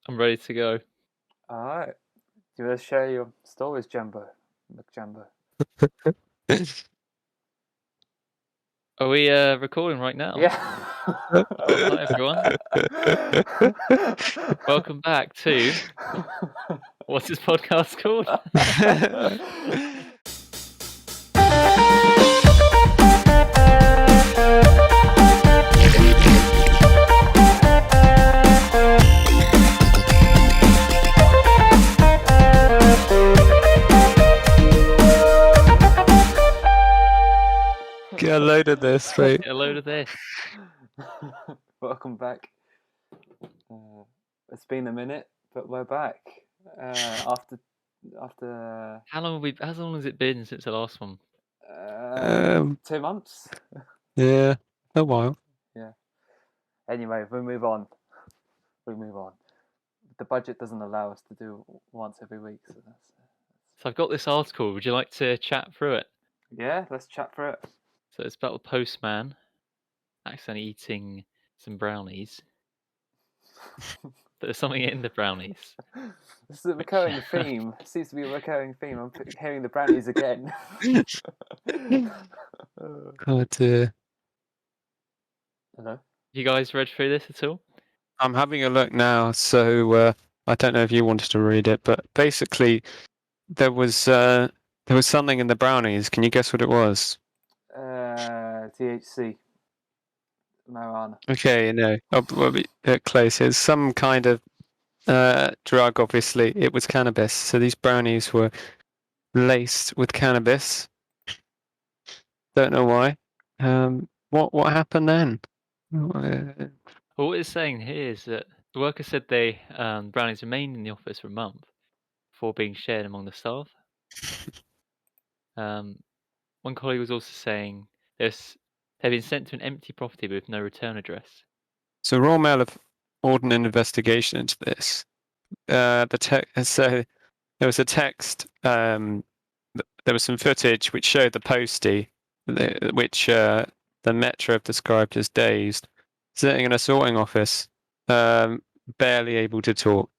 I'm ready to go. Alright. Do you want to share your stories, Jumbo? McJumbo. Are we recording right now? Yeah. Hi everyone. Welcome back to what's this podcast called? Get a load of this, mate. Get a load of this. Welcome back. It's been a minute, but we're back. After How long has it been since the last one? 2 months. Yeah, a while. Yeah. Anyway, we move on. The budget doesn't allow us to do once every week, so that's. So I've got this article. Would you like to chat through it? Yeah, let's chat through it. So it's about the postman accidentally eating some brownies. There's something in the brownies. This is a recurring theme. It seems to be a recurring theme. I'm hearing the brownies again. Oh dear. Hello? You guys read through this at all? I'm having a look now, so I don't know if you wanted to read it, but basically there was something in the brownies. Can you guess what it was? THC. Marijuana. Okay, no. Well, close. It's some kind of drug, obviously. It was cannabis. So these brownies were laced with cannabis. Don't know why. What happened then? Well, what it's saying here is that the worker said brownies remained in the office for a month before being shared among the staff. One colleague was also saying they've been sent to an empty property with no return address. So Royal Mail have ordered an investigation into this. So there was a text. There was some footage which showed the postie, which the Metro have described as dazed, sitting in a sorting office, barely able to talk.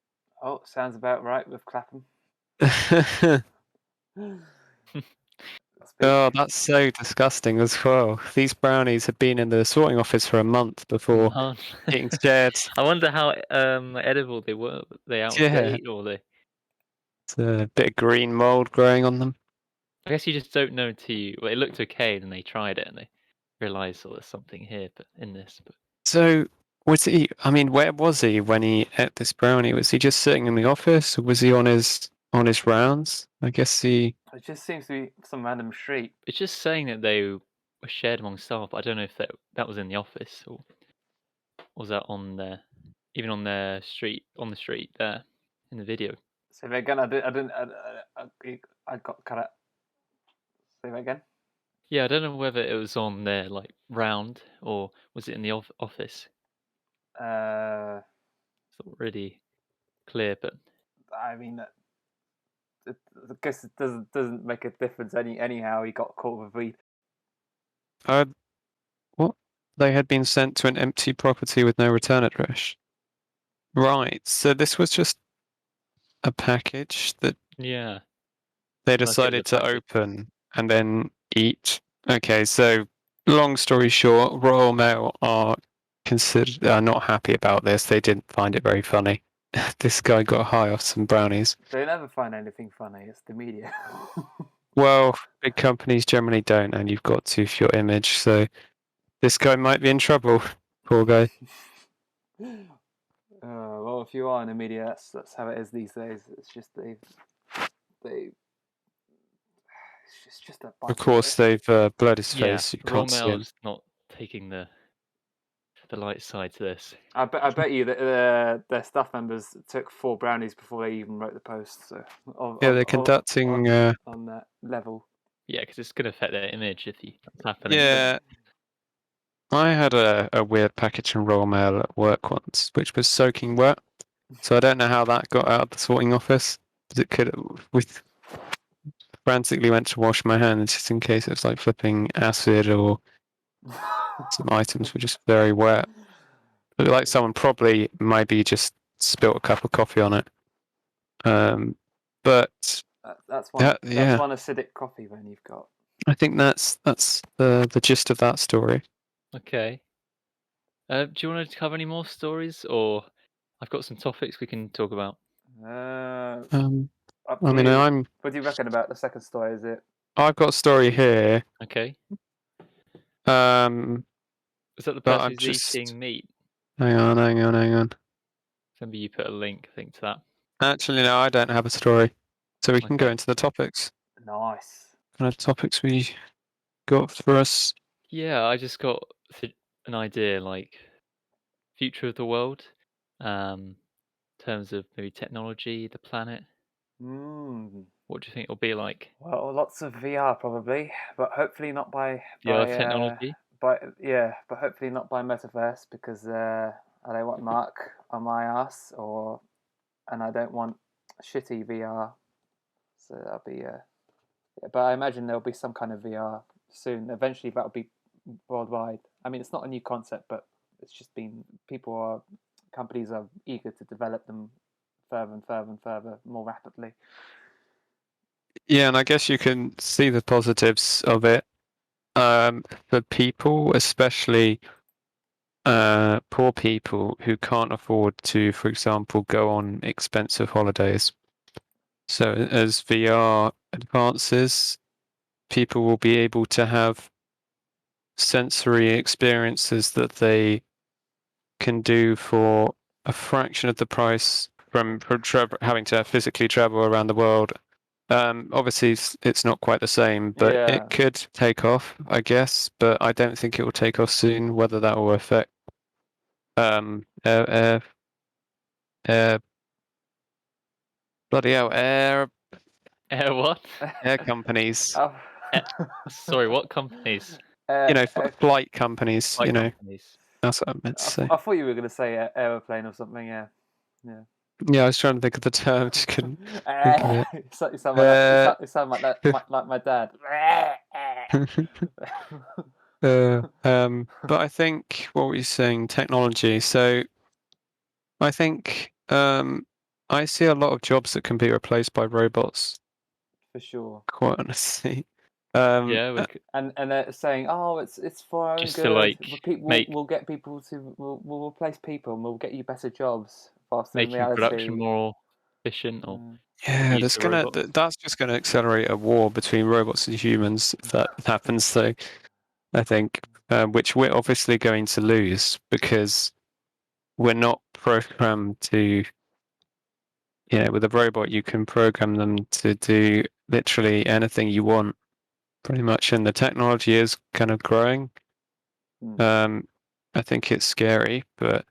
Oh, sounds about right with Clapham. Oh, that's so disgusting as well. These brownies had been in the sorting office for a month before getting shared. I wonder how edible they were. Were they out of date or they? It's a bit of green mold growing on them. I guess you just don't know well, it looked okay, and then they tried it and they realised there's something here, but in this. But so was he? I mean, where was he when he ate this brownie? Was he just sitting in the office, or was he on his rounds? I guess he. It just seems to be some random street. It's just saying that they were shared among staff. But I don't know if that was in the office or was that on the street there in the video. Say that again. I got cut out. Say that again. Yeah, I don't know whether it was on their round or was it in the office. It's not really clear, but I mean, I guess it doesn't make a difference anyhow. He got caught with weed. What? They had been sent to an empty property with no return address. Right. So this was just a package that they decided to open and then eat. Okay, so long story short, Royal Mail are not happy about this. They didn't find it very funny. This guy got high off some brownies. They never find anything funny. It's the media. Well, big companies generally don't, and you've got to for your image. So this guy might be in trouble. Poor guy. Well, if you are in the media, that's how it is these days. It's just it's just a bunch of course, they've blurred his face. You Royal can't see Mail him. is not taking the light side to this. I bet you that their staff members took 4 brownies before they even wrote the post. So they're conducting on that level. Yeah, because it's going to affect their image if that's happening. Yeah. I had a weird package from Royal Mail at work once, which was soaking wet. So I don't know how that got out of the sorting office. It could frantically went to wash my hands just in case it was like flipping acid or some items were just very wet. It looked like someone probably maybe just spilt a cup of coffee on it. But that's one acidic coffee then you've got. I think that's the gist of that story. Okay. Do you want to cover any more stories, or I've got some topics we can talk about? Up to you. What do you reckon about the second story? Is it? I've got a story here. Okay. Is that the person who's eating meat? Hang on. Remember you put a link, I think, to that. Actually, no, I don't have a story, so we can go into the topics. Nice. What kind of topics we got for us? Yeah, I just got an idea, like future of the world, in terms of maybe technology, the planet. What do you think it'll be like? Well, lots of VR probably, but hopefully not by technology. but hopefully not by metaverse, because I don't want Mark on my ass, and I don't want shitty VR. So that'll be but I imagine there'll be some kind of VR soon. Eventually, that'll be worldwide. I mean, it's not a new concept, but it's just been companies are eager to develop them further and further and further more rapidly. Yeah, and I guess you can see the positives of it for people, especially poor people who can't afford to, for example, go on expensive holidays. So as VR advances, people will be able to have sensory experiences that they can do for a fraction of the price from having to physically travel around the world. Obviously, it's not quite the same, but it could take off, I guess. But I don't think it will take off soon. Whether that will affect bloody hell, air what? Air companies. Sorry, what companies? Flight companies. Companies. That's what I meant to say. I thought you were going to say aeroplane or something. Yeah. Yeah, I was trying to think of the term, just couldn't think of it. You sound like that, like my dad. But I think what were you saying? Technology. So I think I see a lot of jobs that can be replaced by robots. For sure. Quite honestly. Yeah, and they're saying, oh, it's for our own good. We'll get people to we'll replace people, and we'll get you better jobs faster. Making production more efficient, or that's just gonna accelerate a war between robots and humans if that happens. So I think which we're obviously going to lose because we're not programmed to. With a robot, you can program them to do literally anything you want, pretty much, and the technology is kind of growing. I think it's scary, but I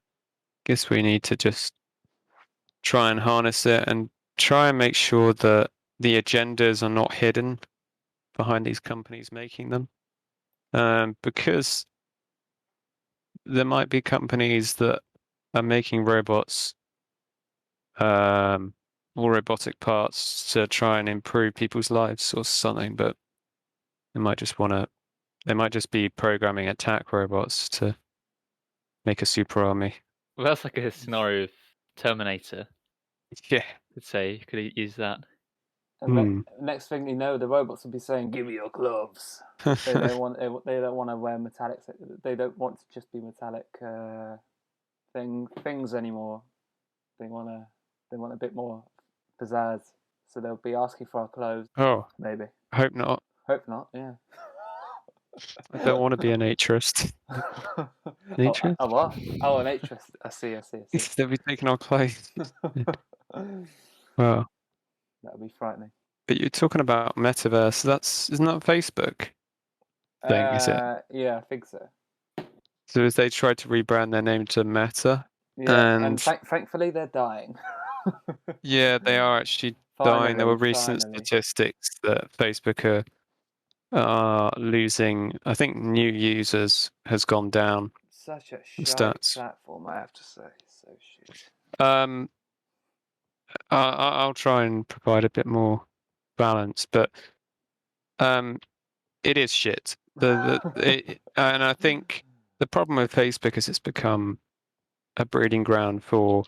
guess we need to just try and harness it and try and make sure that the agendas are not hidden behind these companies making them. Because there might be companies that are making robots or robotic parts to try and improve people's lives or something, but they might just be programming attack robots to make a super army. Well, that's like a scenario of Terminator. Yeah. You could use that. And next thing you know, the robots will be saying, "Give me your gloves." They don't want to wear metallic. They don't want to just be metallic things anymore. They want a bit more pizzazz. So they'll be asking for our clothes. Oh, maybe. Hope not. Hope not. Yeah. I don't want to be a naturist. Naturist? Oh, a naturist. I see. They'll be taking our clothes. Wow. That would be frightening. But you're talking about metaverse. Isn't that Facebook thing? Is it? Yeah, I think so. So as they tried to rebrand their name to Meta. Yeah, and thankfully they're dying. Yeah, they are actually dying. There were recent statistics that Facebook are losing. I think new users has gone down. Such a shit platform, I have to say. So shit. I'll try and provide a bit more balance, but it is shit. And I think the problem with Facebook is it's become a breeding ground for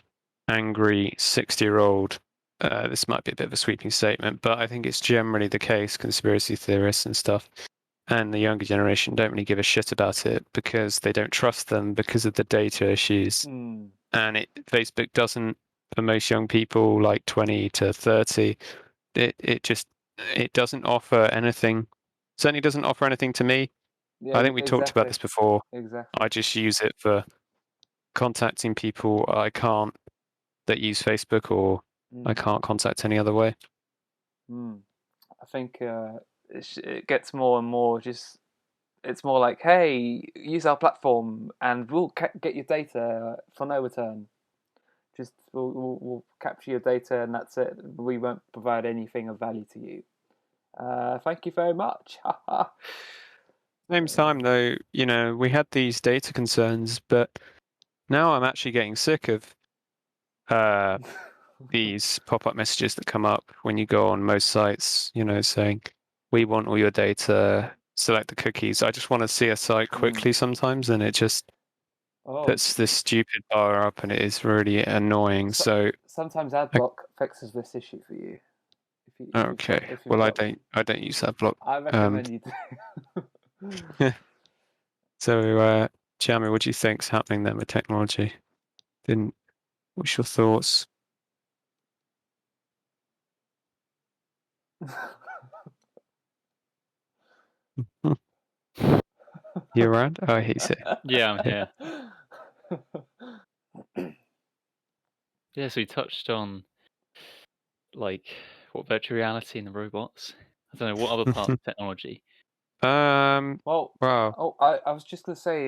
angry 60-year-old. This might be a bit of a sweeping statement, but I think it's generally the case, conspiracy theorists and stuff, and the younger generation don't really give a shit about it because they don't trust them because of the data issues. And Facebook doesn't, for most young people like 20 to 30, it doesn't offer anything. Certainly doesn't offer anything to me. Yeah, I think we talked about this before. Exactly. I just use it for contacting people I can't that use Facebook, or I can't contact any other way. I think it gets more and more just. It's more like, hey, use our platform and we'll get your data for no return. Just we'll capture your data and that's it. We won't provide anything of value to you. Thank you very much. Same time though, we had these data concerns, but now I'm actually getting sick of these pop-up messages that come up when you go on most sites, saying, we want all your data, select the cookies. I just want to see a site quickly sometimes, and it just puts this stupid bar up, and it is really annoying. So sometimes AdBlock fixes this issue for you. Okay. Well, I don't use AdBlock. I recommend you do. So, Jamie, what do you think's happening then with technology? What's your thoughts? You around? Oh, he's here. Yeah, I'm here. Yeah, so we touched on like what virtual reality and the robots. I don't know what other parts of technology. Well, wow. I was just gonna say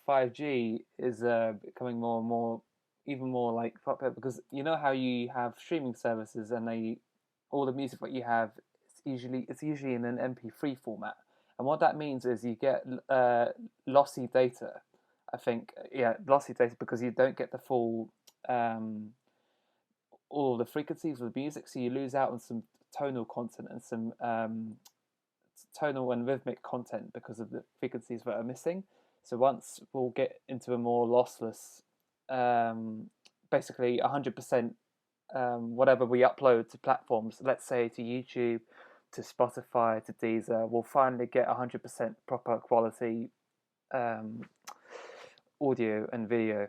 5G is becoming more and more, even more like popular, because you know how you have streaming services and all the music that you have, it's usually in an MP3 format, and what that means is you get lossy data. I think lossy data because you don't get the full all the frequencies of the music, so you lose out on some tonal content and some tonal and rhythmic content because of the frequencies that are missing. So once we'll get into a more lossless, basically 100% whatever we upload to platforms, let's say to YouTube, to Spotify, to Deezer, we'll finally get 100% proper quality audio and video.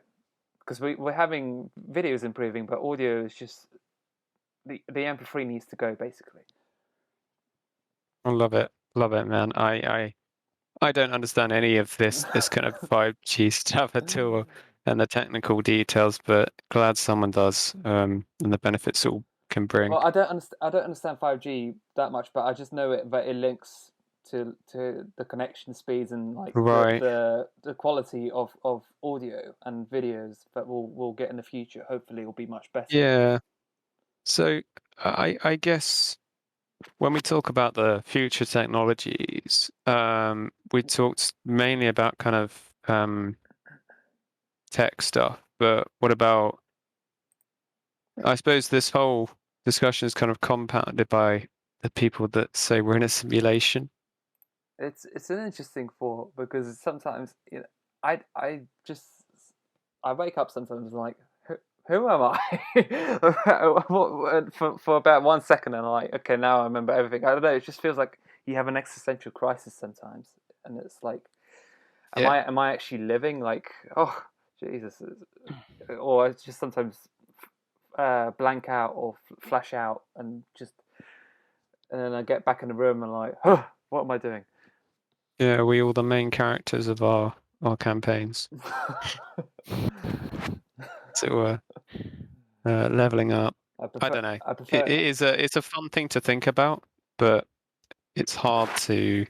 Because we're having videos improving, but audio is just the MP3 needs to go basically. I love it, man. I don't understand any of this kind of 5G stuff at all, and the technical details, but glad someone does, and the benefits it all can bring. Well, I don't understand 5G that much, but I just know that it links to the connection speeds and like the quality of audio and videos that we'll get in the future. Hopefully, it will be much better. Yeah. So I guess when we talk about the future technologies, we talked mainly about kind of tech stuff, but what about, I suppose this whole discussion is kind of compounded by the people that say we're in a simulation. It's an interesting thought because sometimes I wake up sometimes and like, who am I? for about 1 second, and I'm like, okay, now I remember everything. I don't know. It just feels like you have an existential crisis sometimes, and it's like, am I actually living? Like, oh Jesus, or I just sometimes blank out or flash out, and then I get back in the room and like, oh, what am I doing? Yeah, we all the main characters of our campaigns. So leveling up. I don't know. It's a fun thing to think about, but it's hard to.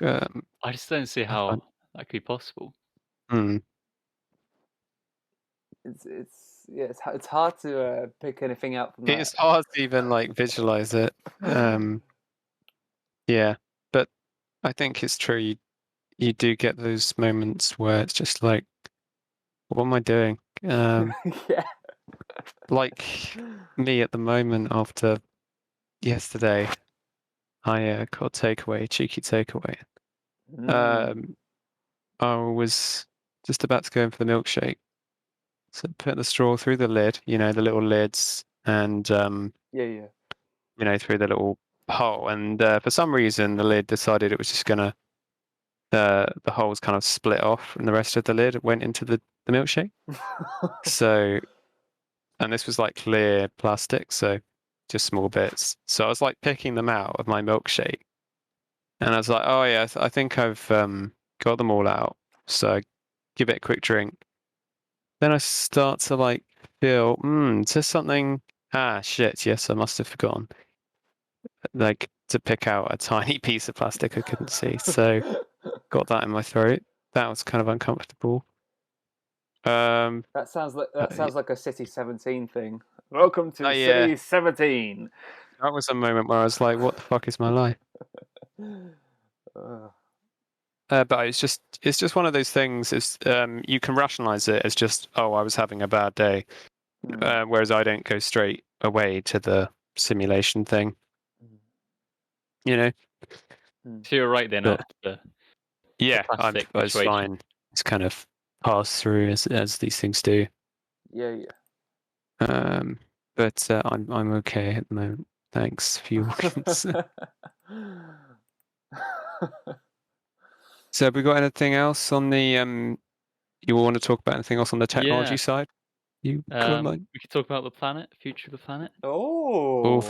I just don't see how that could be possible. It's hard to pick anything out from that. It's hard to even like visualize it. Yeah, but I think it's true. You do get those moments where it's just like, what am I doing? Yeah. Like me at the moment after yesterday, I got a cheeky takeaway. I was just about to go in for the milkshake, So put the straw through the lid, the little lids, and through the little hole. And for some reason, the lid decided it was just gonna the holes kind of split off, and the rest of the lid went into the milkshake. So, and this was like clear plastic, so just small bits. So I was like picking them out of my milkshake, and I was like, oh yeah, I think I've got them all out. So I give it a quick drink. Then I start to like feel, is there something? Ah, shit, yes, I must have forgotten. Like to pick out a tiny piece of plastic I couldn't see. So got that in my throat. That was kind of uncomfortable. That sounds like a City 17 thing. Welcome to City 17. That was a moment where I was like, what the fuck is my life? But it's just one of those things. Is you can rationalize it as just, oh, I was having a bad day, whereas I don't go straight away to the simulation thing. So you're right then after. Yeah, I was fine. It's kind of passed through as these things do. Yeah. But I'm okay at the moment. Thanks for your concern. So have we got anything else on the you want to talk about anything else on the technology side? You we could talk about the planet, future of the planet. And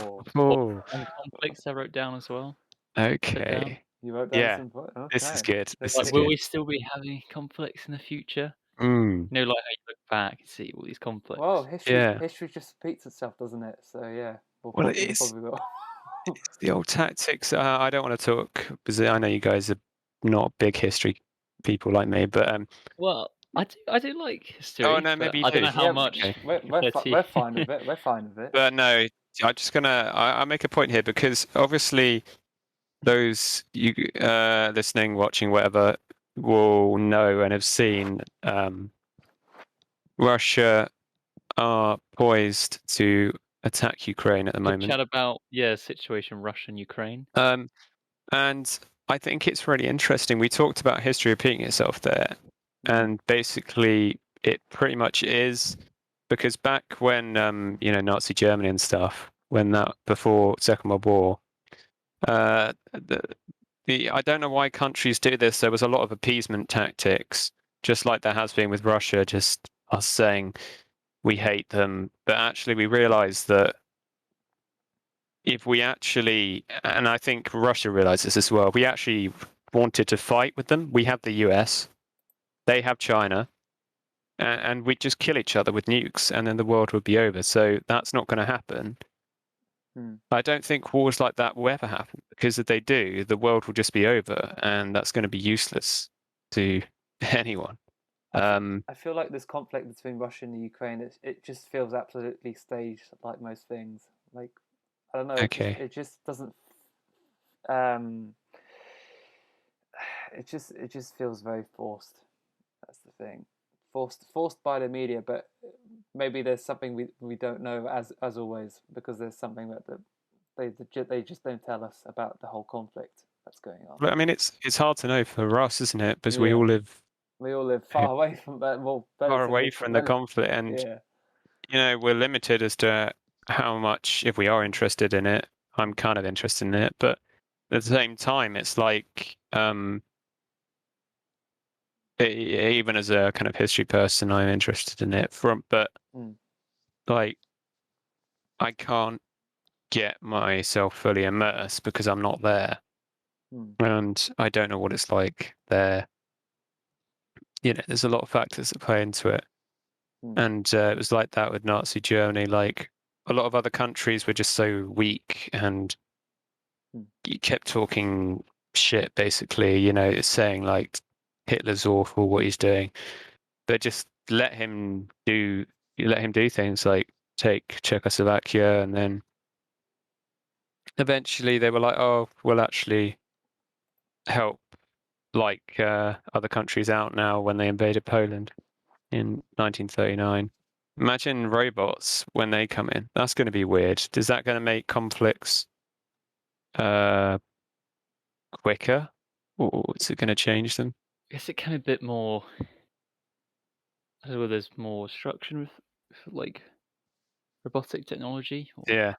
conflicts I wrote down as well. Okay. You wrote down some. Okay. This is good. Will we still be having conflicts in the future? Like how you look back and see all these conflicts. Well, history just repeats itself, doesn't it? So yeah. It's the old tactics. I don't want to talk because I know you guys are not big history people like me, but well, I do like history. Oh no, maybe you I don't know how much. Okay. We're fine with it. We're fine with it. But no, I'm just gonna. I make a point here because obviously, those you listening, watching, whatever, will know and have seen. Russia are poised to attack Ukraine at the moment. Chat about situation Russia and Ukraine. And I think it's really interesting. We talked about history repeating itself there, and basically it pretty much is, because back when Nazi Germany and stuff, before Second World War, I don't know why countries do this. There was a lot of appeasement tactics, just like there has been with Russia, just us saying we hate them, but actually we realize that if we actually, and I think Russia realizes as well, we actually wanted to fight with them. We have the US, they have China, and we'd just kill each other with nukes, and then the world would be over. So that's not going to happen. I don't think wars like that will ever happen, because if they do, the world will just be over, and that's going to be useless to anyone. I feel like this conflict between Russia and the Ukraine, it just feels absolutely staged, like most things. Like, I don't know. Okay. It just doesn't. It just feels very forced. That's the thing. Forced by the media, but maybe there's something we don't know, as always, because there's something that they just don't tell us about the whole conflict that's going on. But I mean, it's hard to know for us, isn't it? Because we all live far away from that. Well, far away from the conflict, and we're limited as to how much, if we are interested in it. I'm kind of interested in it, but at the same time, it's like even as a kind of history person, I'm interested in it. But like, I can't get myself fully immersed because I'm not there, and I don't know what it's like there. There's a lot of factors that play into it, and it was like that with Nazi Germany. Like, a lot of other countries were just so weak, and you kept talking shit, basically. Saying like Hitler's awful, what he's doing, but just let him do things like take Czechoslovakia, and then eventually they were like, oh, we'll actually help other countries out now when they invaded Poland in 1939. Imagine robots when they come in. That's going to be weird. Is that going to make conflicts quicker, or is it going to change them? I guess it can be a bit more where there's more instruction with like robotic technology, or Yeah.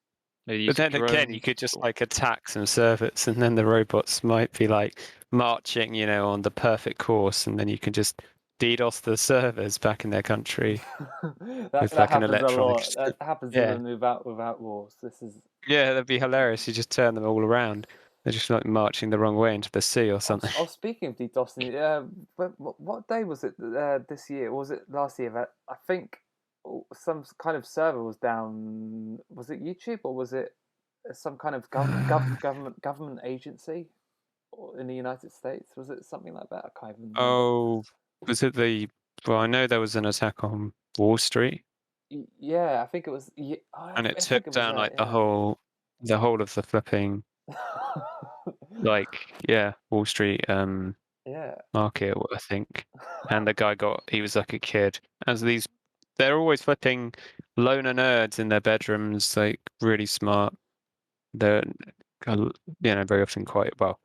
maybe But use then again, you drones. could just Or... like attack some servers, and then the robots might be like marching, on the perfect course, and then you can just DDoS the servers back in their country with that like an happens a electronic. lot. That happens Yeah, even without wars. This is. yeah, that'd be hilarious. You just turn them all around. They're just like marching the wrong way into the sea or something. Speaking of DDoSing, what day was it this year? Or was it last year? I think some kind of server was down. Was it YouTube or was it some kind of government agency in the United States? Was it something like that? I can't even remember. Oh, was it the? Well, I know there was an attack on Wall Street, Yeah, I think it was. Yeah, and it I took think it was down that. like the whole of the flipping Wall Street Yeah. market, I think. And the guy he was like a kid. They're always flipping loner nerds in their bedrooms, like really smart. They're, very often quite well.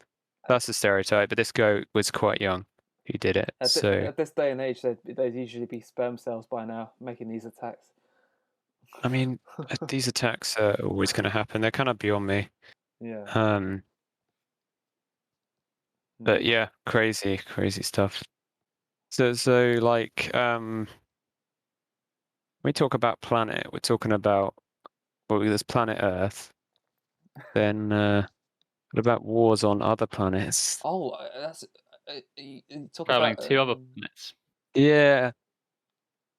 That's the stereotype, but this guy was quite young. He did it. So At this day and age, they'd usually be sperm cells by now making these attacks. I mean, these attacks are always going to happen. They're kind of beyond me. Yeah. But yeah, crazy stuff. So like we talk about planet, we're talking about there's planet Earth. Then what about wars on other planets? Oh, that's you talk traveling about to other planets. Yeah.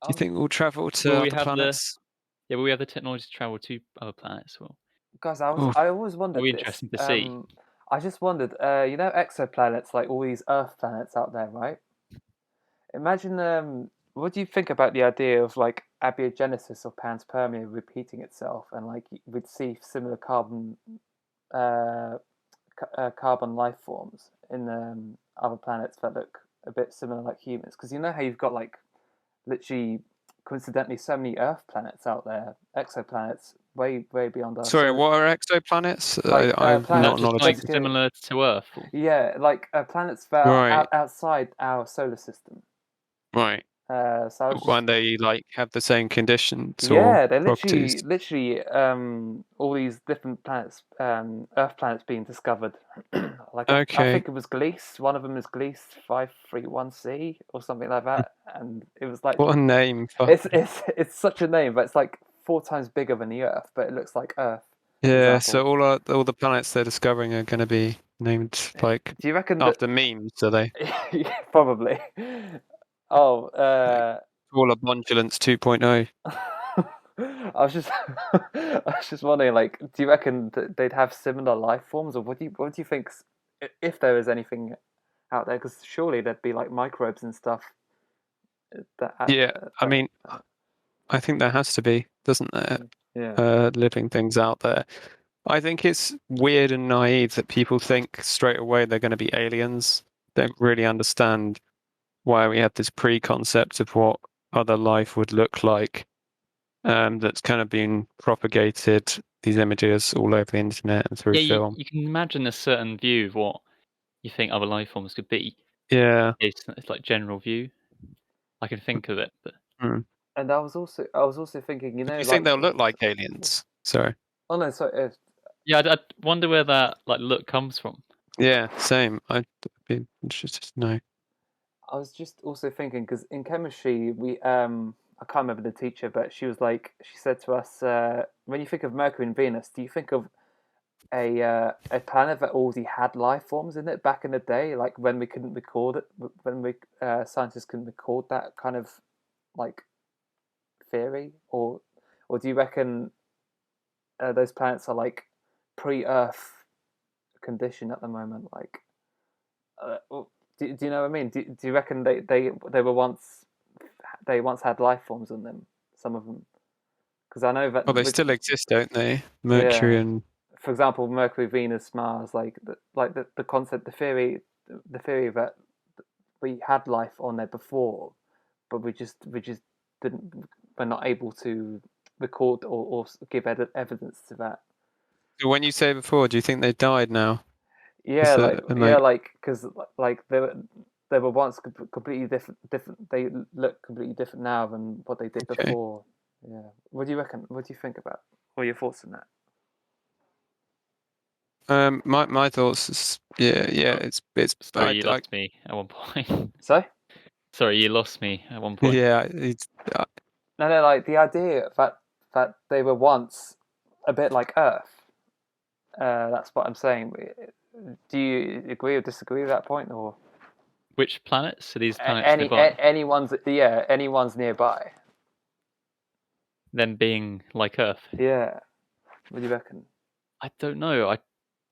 Do you think we'll travel to other planets? But we have the technology to travel to other planets. Well, guys, I always wondered be this. interesting to see. I just wondered, exoplanets, like all these Earth planets out there, right? Imagine, what do you think about the idea of like abiogenesis or panspermia repeating itself, and like we'd see similar uh, carbon life forms in other planets that look a bit similar like humans? Because you know how you've got like literally coincidentally so many Earth planets out there, exoplanets way beyond us. Sorry, what are exoplanets? Like I'm not planets just like knowledgeable. similar to Earth. Or... Yeah, like planets that are outside our solar system. Right. So they like have the same conditions yeah, or they're properties. literally all these different planets, Earth planets being discovered. Like I think it was Gliese. One of them is Gliese 531c or something like that, and it was like What a name! it's such a name, but it's like 4 times bigger than the Earth, but it looks like Earth. Yeah, so all the planets they're discovering are going to be named like do you reckon after memes? Are they? Probably. Oh, All Abundulance 2.0. I was just I was just wondering, like, do you reckon that they'd have similar life forms, or what do you think if there is anything out there? Because surely there'd be like microbes and stuff. I mean, I think there has to be, doesn't there? Yeah. Living things out there. I think it's weird and naive that people think straight away they're going to be aliens. Don't really understand why we have this pre-concept of what other life would look like. That's kind of been propagated, these images all over the internet and through film. You can imagine a certain view of what you think other life forms could be. Yeah. It's like general view. I can think of it, but. And I was also thinking, Do you think they'll look like aliens? Sorry. Oh no, sorry. Yeah, I wonder where that like look comes from. Yeah, same. I'd be interested to know. I was just also thinking because in chemistry we I can't remember the teacher, but she said to us, when you think of Mercury and Venus, do you think of a planet that already had life forms in it back in the day, like when we couldn't record it, when we scientists couldn't record that kind of like theory, or do you reckon those planets are like pre-Earth condition at the moment? Like, do you know what I mean? Do you reckon they were once had life forms on them? Some of them, because I know that. Well, they still exist, don't they? Mercury and, for example, Mercury, Venus, Mars, like the concept, the theory that we had life on there before, but we just we're not able to record or give evidence to that. So when you say before, do you think they died now? Yeah, because like they were once completely different. They look completely different now than what they did before. Yeah. What do you reckon? What do you think about? What are your thoughts on that? My thoughts is it's. Sorry, you lost me at one point. Sorry, you lost me at one point. Yeah, it's. No, like the idea that they were once a bit like Earth. That's what I'm saying. Do you agree or disagree with that point, or which planets? So these planets nearby? Anyone's nearby. Them being like Earth. Yeah. What do you reckon? I don't know. I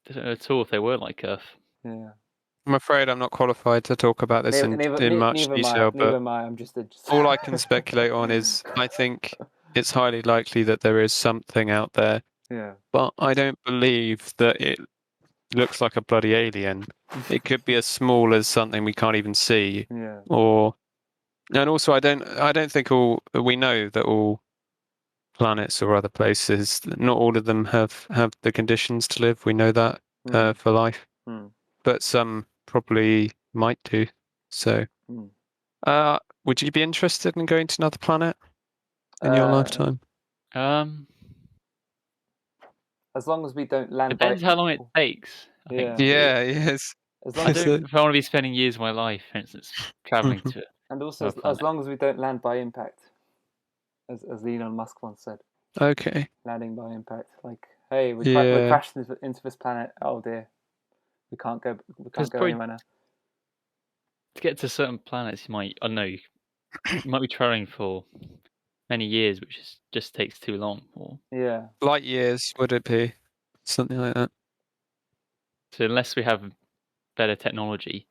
don't know at all if they were like Earth. Yeah. I'm afraid I'm not qualified to talk about this in much detail, but I'm just all I can speculate on is I think it's highly likely that there is something out there. Yeah. But I don't believe that it looks like a bloody alien. It could be as small as something we can't even see. Yeah. And also I don't think we know that all planets or other places, not all of them have the conditions to live. We know that for life. But some probably might do. So would you be interested in going to another planet in your lifetime? As long as we don't land. Depends how long it takes. I think. Yeah, yes. As long if I want to be spending years of my life, for instance, traveling to it. And also, as long as we don't land by impact, as Elon Musk once said. Okay. Landing by impact, like, hey, we're crashed into this planet. Oh dear, we can't go anywhere now. To get to certain planets, you might be traveling for many years, which just takes too long. Or light years, would it be something like that? So unless we have better technology,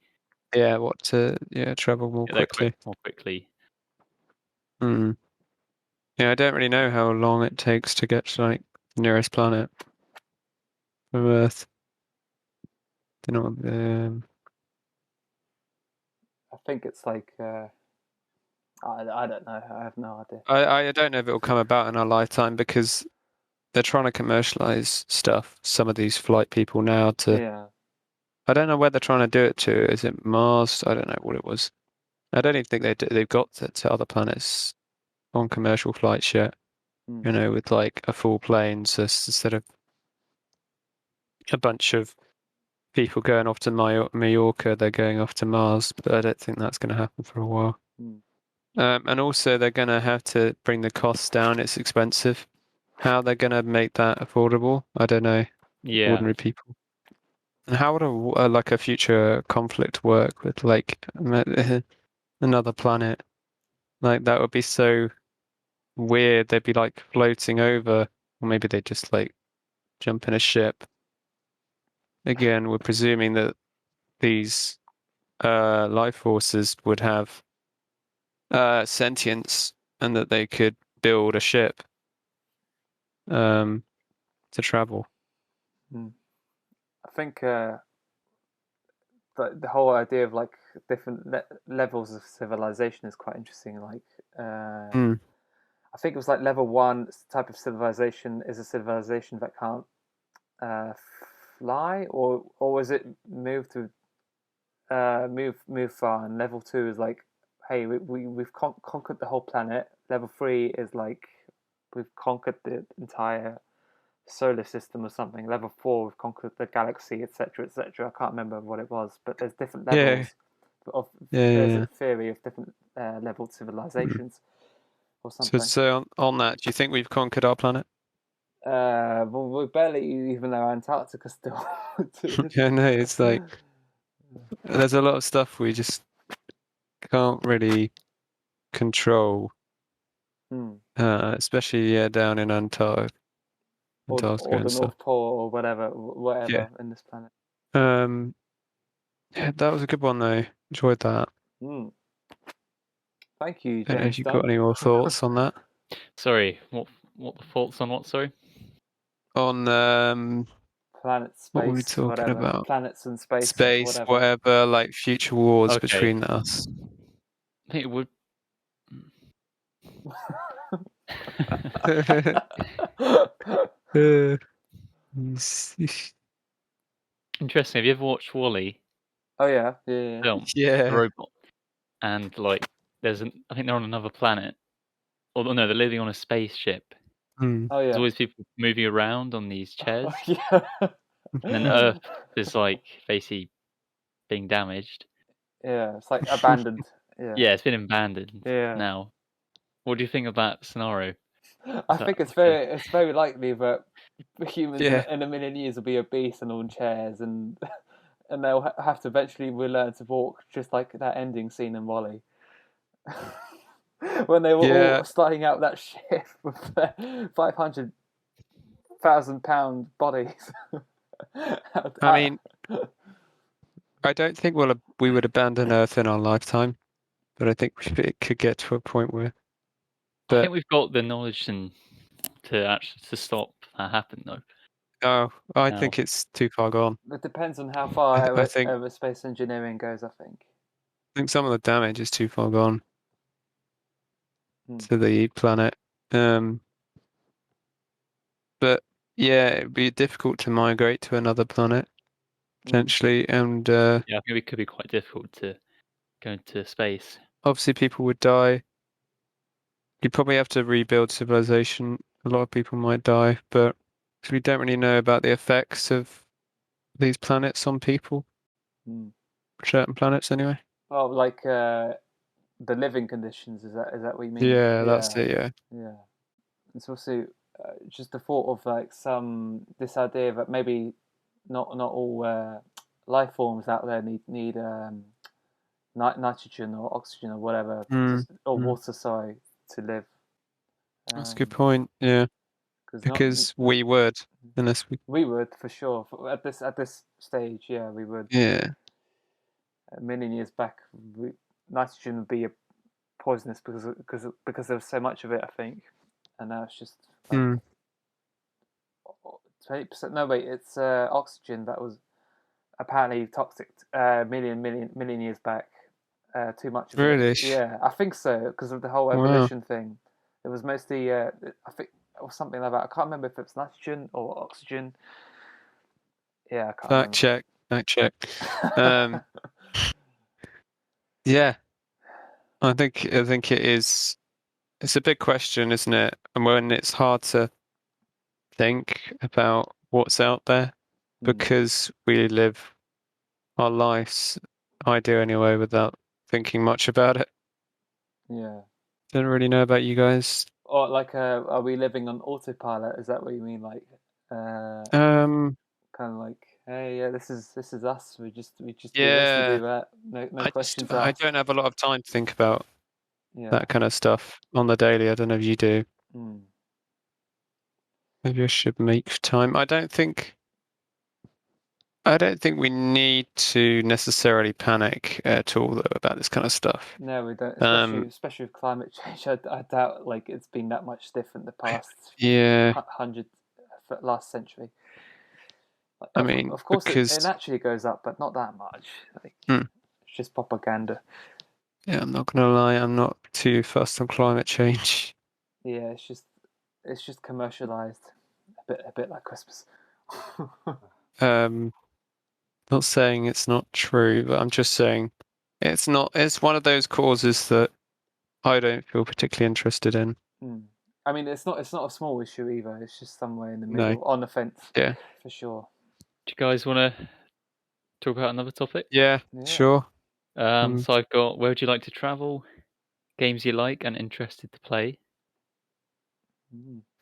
travel more quickly. More quickly. Yeah, I don't really know how long it takes to get to like the nearest planet from Earth. I think it's like I don't know. I have no idea. I don't know if it will come about in our lifetime because they're trying to commercialize stuff. Some of these flight people now I don't know where they're trying to do it to. Is it Mars? I don't know what it was. I don't even think they've got to other planets on commercial flights yet. With like a full plane, so instead of a bunch of people going off to Mallorca, they're going off to Mars. But I don't think that's going to happen for a while. And also, they're going to have to bring the costs down. It's expensive. How they're going to make that affordable, I don't know. Yeah. Ordinary people. And how would a future conflict work with like another planet? Like that would be so weird. They'd be like floating over, or maybe they'd just like jump in a ship. Again, we're presuming that these life forces would have sentience and that they could build a ship to travel. I think the whole idea of like different levels of civilization is quite interesting. Like, I think it was like level 1 type of civilization is a civilization that can't fly, or was it move far? And level 2 is like, hey, we've conquered the whole planet. Level 3 is like we've conquered the entire solar system or something. Level 4, we've conquered the galaxy, etc., etc. I can't remember what it was, but there's different levels there's a theory of different level civilizations or something. So on that, do you think we've conquered our planet? Well, we're barely, even though Antarctica still. Yeah, no, it's like there's a lot of stuff we just can't really control, especially down in Antarctica or the North Pole or whatever in this planet. Yeah, that was a good one though. Enjoyed that. Thank you, James. I don't know if you've got any more thoughts on that. Sorry, what the thoughts on what? Sorry. On planets, space, what were we talking about? Planets and space, whatever, like future wars between us. I think it would. Interesting. Have you ever watched WALL-E? Oh yeah. film, Yeah. the robot, and like I think they're on another planet, or no, they're living on a spaceship. Hmm. Oh yeah. There's always people moving around on these chairs, Yeah. and then Earth is like basically being damaged. Yeah, it's like abandoned. Yeah. Yeah, it's been abandoned Yeah. now. What do you think of that scenario? I think it's very likely that humans Yeah. in a million years will be obese and on chairs, and they'll have to eventually relearn to walk, just like that ending scene in Wall-E. When they were Yeah. all sliding out that ship with their 500,000-pound bodies. I mean, I don't think we would abandon Earth in our lifetime, but I think it could get to a point where. I think we've got the knowledge to stop that happen, though. Oh, I think it's too far gone. It depends on how far I think aerospace engineering goes, I think. some of the damage is too far gone to the planet. But yeah, it'd be difficult to migrate to another planet potentially, and yeah, I think it could be quite difficult to go into space. Obviously, people would die. You'd probably have to rebuild civilization. A lot of people might die, but we don't really know about the effects of these planets on people. Certain planets, anyway. Well, like the living conditions. Is that what you mean? Yeah, that's it. Yeah. Yeah. It's also just the thought of like this idea that maybe not all life forms out there need nitrogen or oxygen or whatever, or water, sorry, to live. That's a good point. Yeah, because we would, unless we would for sure at this stage. Yeah, we would. Yeah. A million years back, nitrogen would be poisonous because there was so much of it, I think, and now it's just like 20%. No, wait, it's oxygen that was apparently toxic million years back. Too much of Really? it. Yeah, I think so, because of the whole evolution thing. It was mostly I think it was something like that. I can't remember if it's nitrogen or oxygen. Yeah, I can't remember. Fact check. Yeah, I think it is. It's a big question, isn't it? And when it's hard to think about what's out there, because we live our lives, I do anyway, without thinking much about it. Yeah. Don't really know about you guys. Or like, are we living on autopilot? Is that what you mean? Like, kind of like, hey, yeah, this is us. We just do this, we do that. No questions asked. I don't have a lot of time to think about that kind of stuff on the daily. I don't know if you do. Maybe I should make time. I don't think we need to necessarily panic at all, though, about this kind of stuff. No, we don't. Especially with climate change, I doubt like it's been that much different the past last century. Like, I mean, of course, it naturally goes up, but not that much. Like, it's just propaganda. Yeah, I'm not gonna lie. I'm not too fussed on climate change. Yeah, it's just commercialized, a bit like Christmas. Not saying it's not true, but I'm just saying it's not. It's one of those causes that I don't feel particularly interested in. I mean, it's not a small issue either. It's just somewhere in the middle, on the fence. Yeah, for sure. Do you guys want to talk about another topic? Yeah, sure. So I've got where would you like to travel, games you like and interested to play.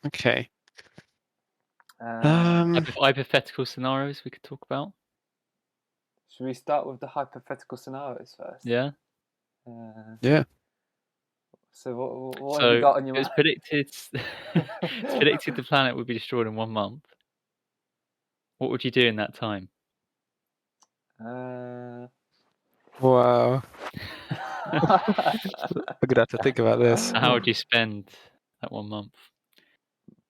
Okay. Hypothetical scenarios we could talk about. Should we start with the hypothetical scenarios first? Yeah. Yeah. So what have you got on your mind? It's predicted the planet would be destroyed in 1 month. What would you do in that time? Wow. I'm gonna have to think about this. How would you spend that 1 month?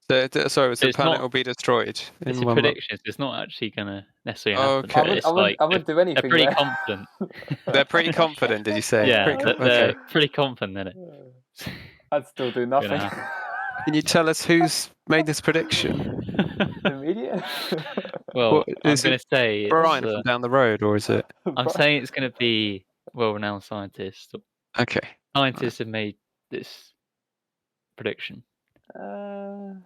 So the planet will be destroyed it's in a 1 prediction. month. It's not actually going to necessarily happen. Okay. I wouldn't do anything. They're pretty confident. They're pretty confident, did you say? Yeah, they're pretty confident in it. I'd still do nothing. Can you tell us who's made this prediction? The media? Well, I'm going to say Brian from down the road, or is it? I'm saying it's going to be well-renowned scientists. Okay. Scientists have made this prediction.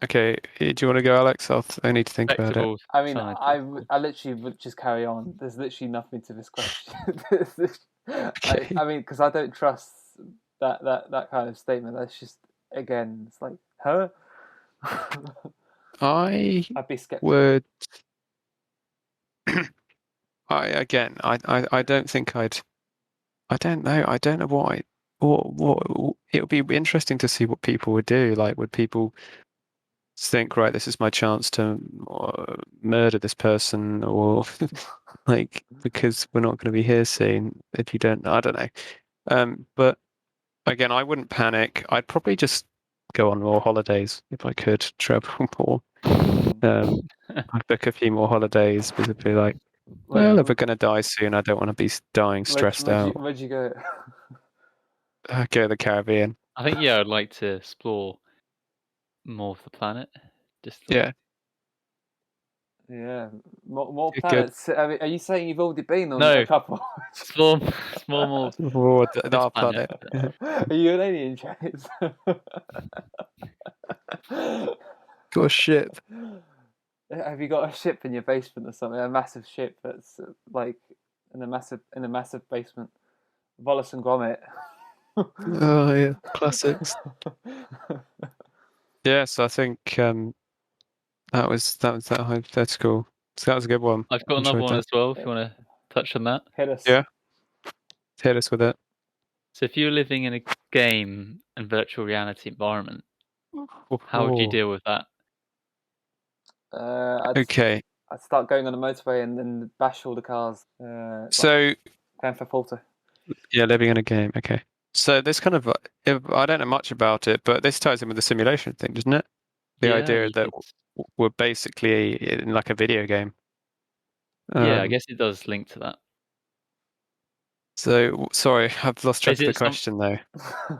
Okay, do you want to go, Alex? I need to think about it. I mean, I literally would just carry on. There's literally nothing to this question. Okay. I mean, because I don't trust that kind of statement. That's just, again, it's like, huh? I'd be skeptical. Would. I don't think I'd. I don't know. I don't know what it would be interesting to see what people would do. Like, would people think, right, this is my chance to murder this person, or like, because we're not going to be here soon if you don't. I don't know. But again, I wouldn't panic. I'd probably just go on more holidays if I could travel more. I'd book a few more holidays because it'd be like, well, if we're going to die soon, I don't want to be dying stressed out. Where'd you go? Go to the Caribbean. I think, yeah, I'd like to explore more of the planet. Just Yeah. Yeah, more planets. I mean, are you saying you've already been on a couple? Explore more our planet. Are you an alien, James? Got a ship. Have you got a ship in your basement or something? A massive ship that's like in a massive basement. Wallace and Gromit. Oh yeah, classics. Yes, I think that was that hypothetical. So that was a good one. I've got another one as well. If you want to touch on that, hit us. Yeah, hit us with it. So if you're living in a game and virtual reality environment, how would you deal with that? Okay. I'd start going on the motorway and then bash all the cars. So Grand Theft Auto. Yeah, living in a game. Okay. So this kind of, I don't know much about it, but this ties in with the simulation thing, doesn't it? The idea that we're basically in like a video game. Yeah, I guess it does link to that. So, sorry, I've lost track of the question though.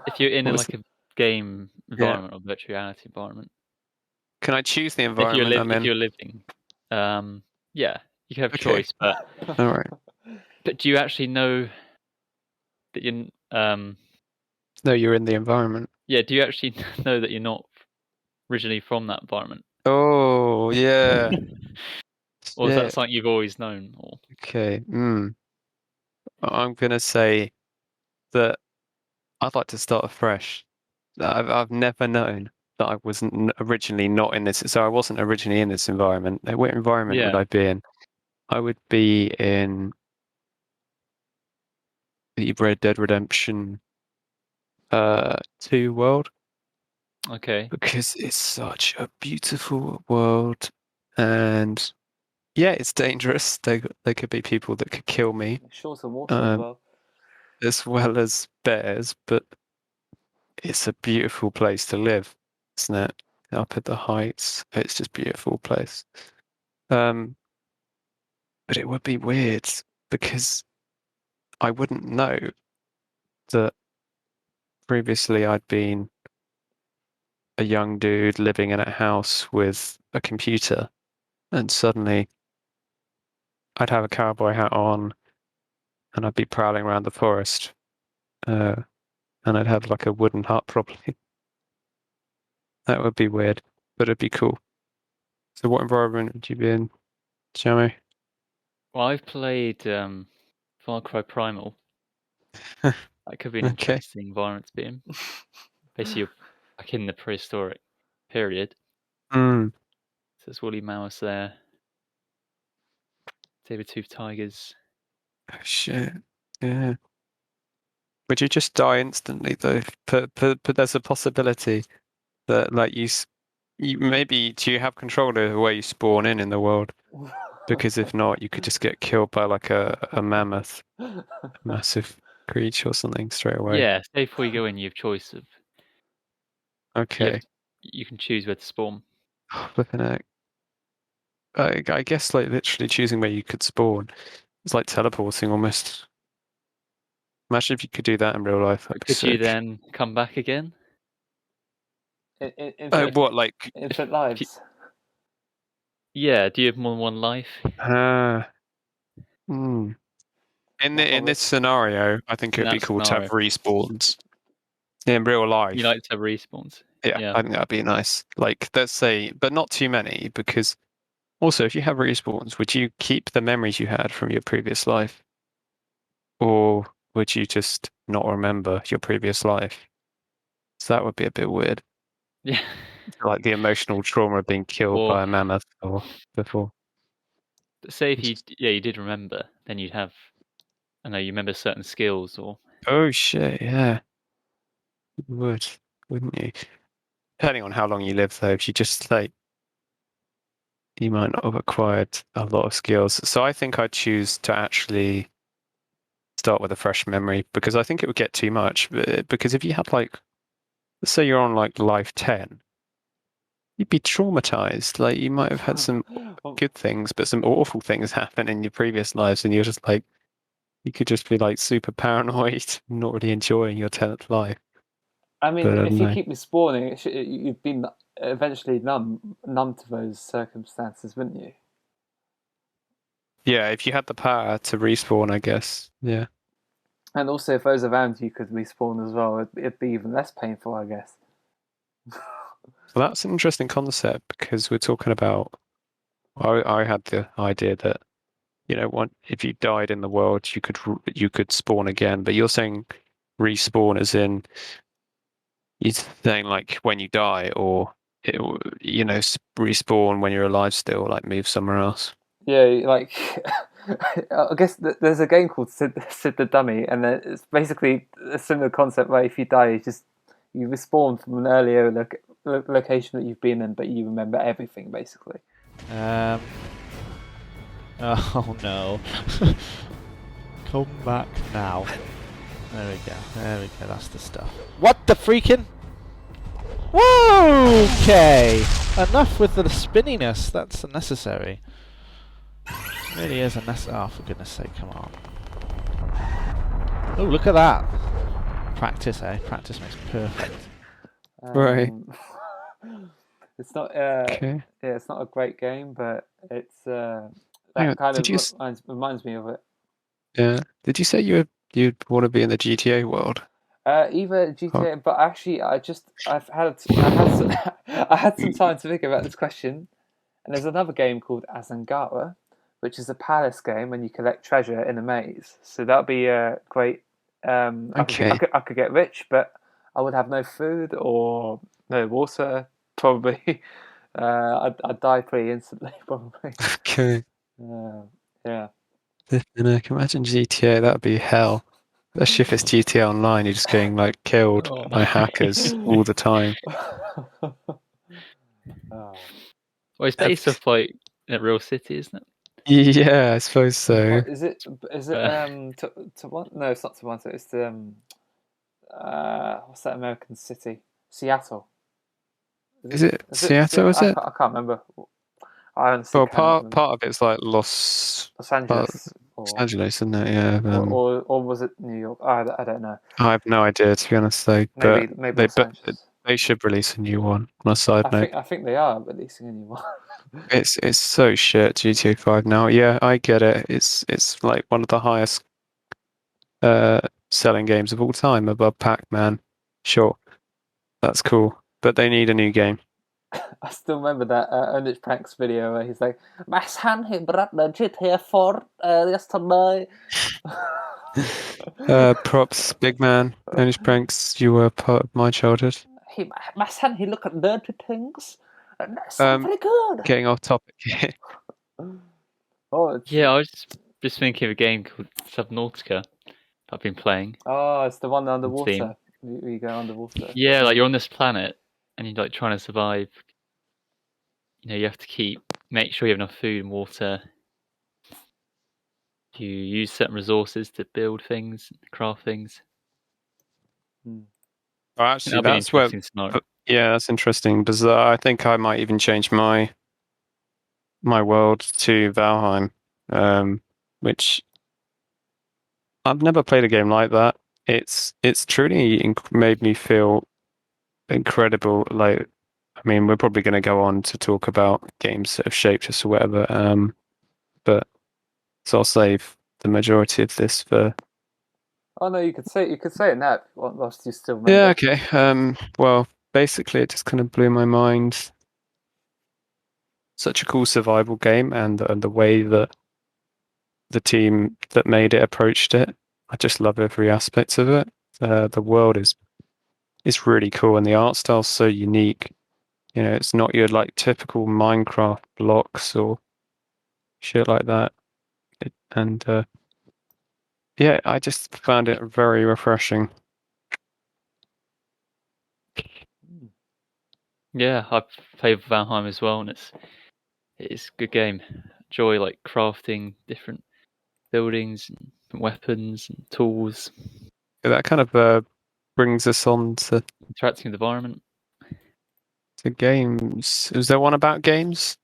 If you're in like a game environment or virtual reality environment. Can I choose the environment I'm in? If you're living, yeah, you can have a choice, but all right. But do you actually know that you're No, you're in the environment. Yeah, do you actually know that you're not originally from that environment? Oh, yeah. Or is that something you've always known? Or okay. I'm gonna say that I'd like to start afresh. I've never known that I wasn't originally not in this. So I wasn't originally in this environment. What environment would I be in? I would be in the Red Dead Redemption 2 world. Okay. Because it's such a beautiful world, and yeah, it's dangerous. There could be people that could kill me. Short of water as well as bears, but it's a beautiful place to live, isn't it? Up at the heights, it's just a beautiful place. But it would be weird because I wouldn't know that previously I'd been a young dude living in a house with a computer, and suddenly I'd have a cowboy hat on and I'd be prowling around the forest, and I'd have like a wooden hut probably. That would be weird, but it'd be cool. So what environment would you be in, Jamie? Well, I've played Far Cry Primal. That could be an interesting environment to be in. Basically, you're back in the prehistoric period. So there's woolly mammoths there. Saber-toothed tigers. Oh shit! Yeah. Would you just die instantly though? But there's a possibility that like you maybe do you have control over where you spawn in the world? Because if not, you could just get killed by like a mammoth, a massive creature or something straight away. Yeah, say before you go in, you have choice of. Okay. You can choose where to spawn. Flipping heck. I guess like literally choosing where you could spawn. It's like teleporting almost. Imagine if you could do that in real life. Could you then come back again? What, like infinite lives? Yeah, do you have more than one life? In this scenario, I think it would be cool to have respawns in real life. You like to have respawns? Yeah, I think that'd be nice. Like, let's say, but not too many, because also if you have respawns, would you keep the memories you had from your previous life, or would you just not remember your previous life? So that would be a bit weird. Yeah. Like the emotional trauma of being killed by a mammoth or before. Say if you did remember, then you'd have, I know you remember certain skills or. Oh shit! Yeah, you would, wouldn't you? Depending on how long you live, though, if you just like, you might not have acquired a lot of skills. So I think I'd choose to actually start with a fresh memory, because I think it would get too much. Because if you had like, let's say you're on like life 10, you'd be traumatized. Like you might have had some good things, but some awful things happen in your previous lives, and you're just like, you could just be like super paranoid, not really enjoying your 10th life. I mean, if you keep respawning, you'd be eventually numb to those circumstances, wouldn't you? Yeah, if you had the power to respawn, I guess. Yeah. And also, if those around you could respawn as well, it'd be even less painful, I guess. Well, that's an interesting concept, because we're talking about. I had the idea that, if you died in the world, you could spawn again. But you're saying respawn as in, you're saying like when you die, or respawn when you're alive still, like move somewhere else. Yeah, like I guess there's a game called Sid the Dummy, and it's basically a similar concept where if you die, you respawn from an earlier location that you've been in, but you remember everything basically. Oh no. Come back now. There we go, that's the stuff. What the freaking? Whoa! Okay! Enough with the spinniness, that's unnecessary. It really is unnecessary. Oh, for goodness sake, come on. Oh, look at that! Practice, eh? Practice makes perfect. Right. It's not. Okay. Yeah, it's not a great game, but it's that kind of reminds me of it. Yeah. Did you say you'd want to be in the GTA world? Either GTA, but actually, I had some time to think about this question, and there's another game called Asangara, which is a palace game, and you collect treasure in a maze. So that'd be great. Okay. I could get rich, but I would have no food or no water. Probably, I'd die pretty instantly. Probably. Okay. Yeah. I can imagine GTA. That'd be hell. Especially if it's GTA Online, you're just getting like killed by hackers all the time. Well, it's based off like a real city, isn't it? Yeah, I suppose so. What, is it Toronto? No, it's not Toronto. It's the what's that American city? Seattle. Is it Seattle? Is it? I can't remember. I honestly Well, cannot remember. part of it's like Los Angeles. Los Angeles, isn't it? Yeah. Or was it New York? I don't know. I have no idea, to be honest, though. Maybe Los Angeles. They should release a new one. On a side note, I think they are releasing a new one. it's so shit. GTA 5 now. Yeah, I get it. It's like one of the highest selling games of all time, above Pac-Man. Sure, that's cool, but they need a new game. I still remember that Untitled Pranks video where he's like, "My son, he brought the GTA 4 yesterday." Props, big man. Untitled Pranks, you were part of my childhood. My son, he look at dirty things. That's pretty good. Getting off topic. Yeah, I was just thinking of a game called Subnautica I've been playing. Oh, it's the one underwater. You go underwater. Yeah, like you're on this planet and you're like trying to survive. You have to make sure you have enough food and water. You use certain resources to build things, craft things. Oh, actually, that's where. Yeah, that's interesting. Because I think I might even change my world to Valheim, which I've never played a game like that. It's truly made me feel incredible, like I mean, we're probably going to go on to talk about games that have shaped us or whatever. But so I'll save the majority of this for. Oh no, you could say it now whilst you still remember. Yeah. Okay. Well, basically, it just kind of blew my mind. Such a cool survival game, and the way that the team that made it approached it. I just love every aspect of it. The world is really cool, and the art style's so unique. You know, it's not your like typical Minecraft blocks or shit like that. Yeah, I just found it very refreshing. Yeah, I played Valheim as well, and it's a good game. Enjoy like crafting different buildings and weapons and tools. Yeah, that kind of brings us on to interacting with the environment. To games. Was there one about games?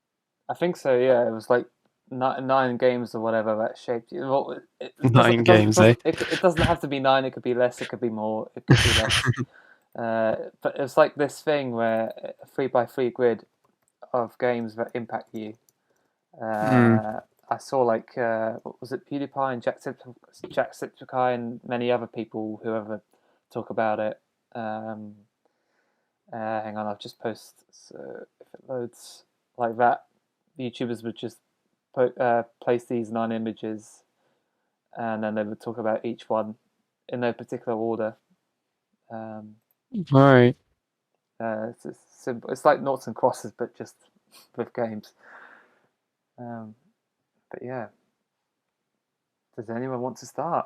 I think so. Yeah, it was like 9 games or whatever that shaped you. Well, Nine games, eh? It doesn't have to be 9. It could be less. It could be more. It could be less. But it's like this thing where a 3x3 grid of games that impact you. I saw like what was it, PewDiePie and Jacksepticeye and many other people who ever talk about it. Hang on, I'll just post. So if it loads like that, YouTubers would just place these 9 images, and then they would talk about each one in no particular order. Right. It's simple. It's like noughts and crosses, but just with games. But yeah, does anyone want to start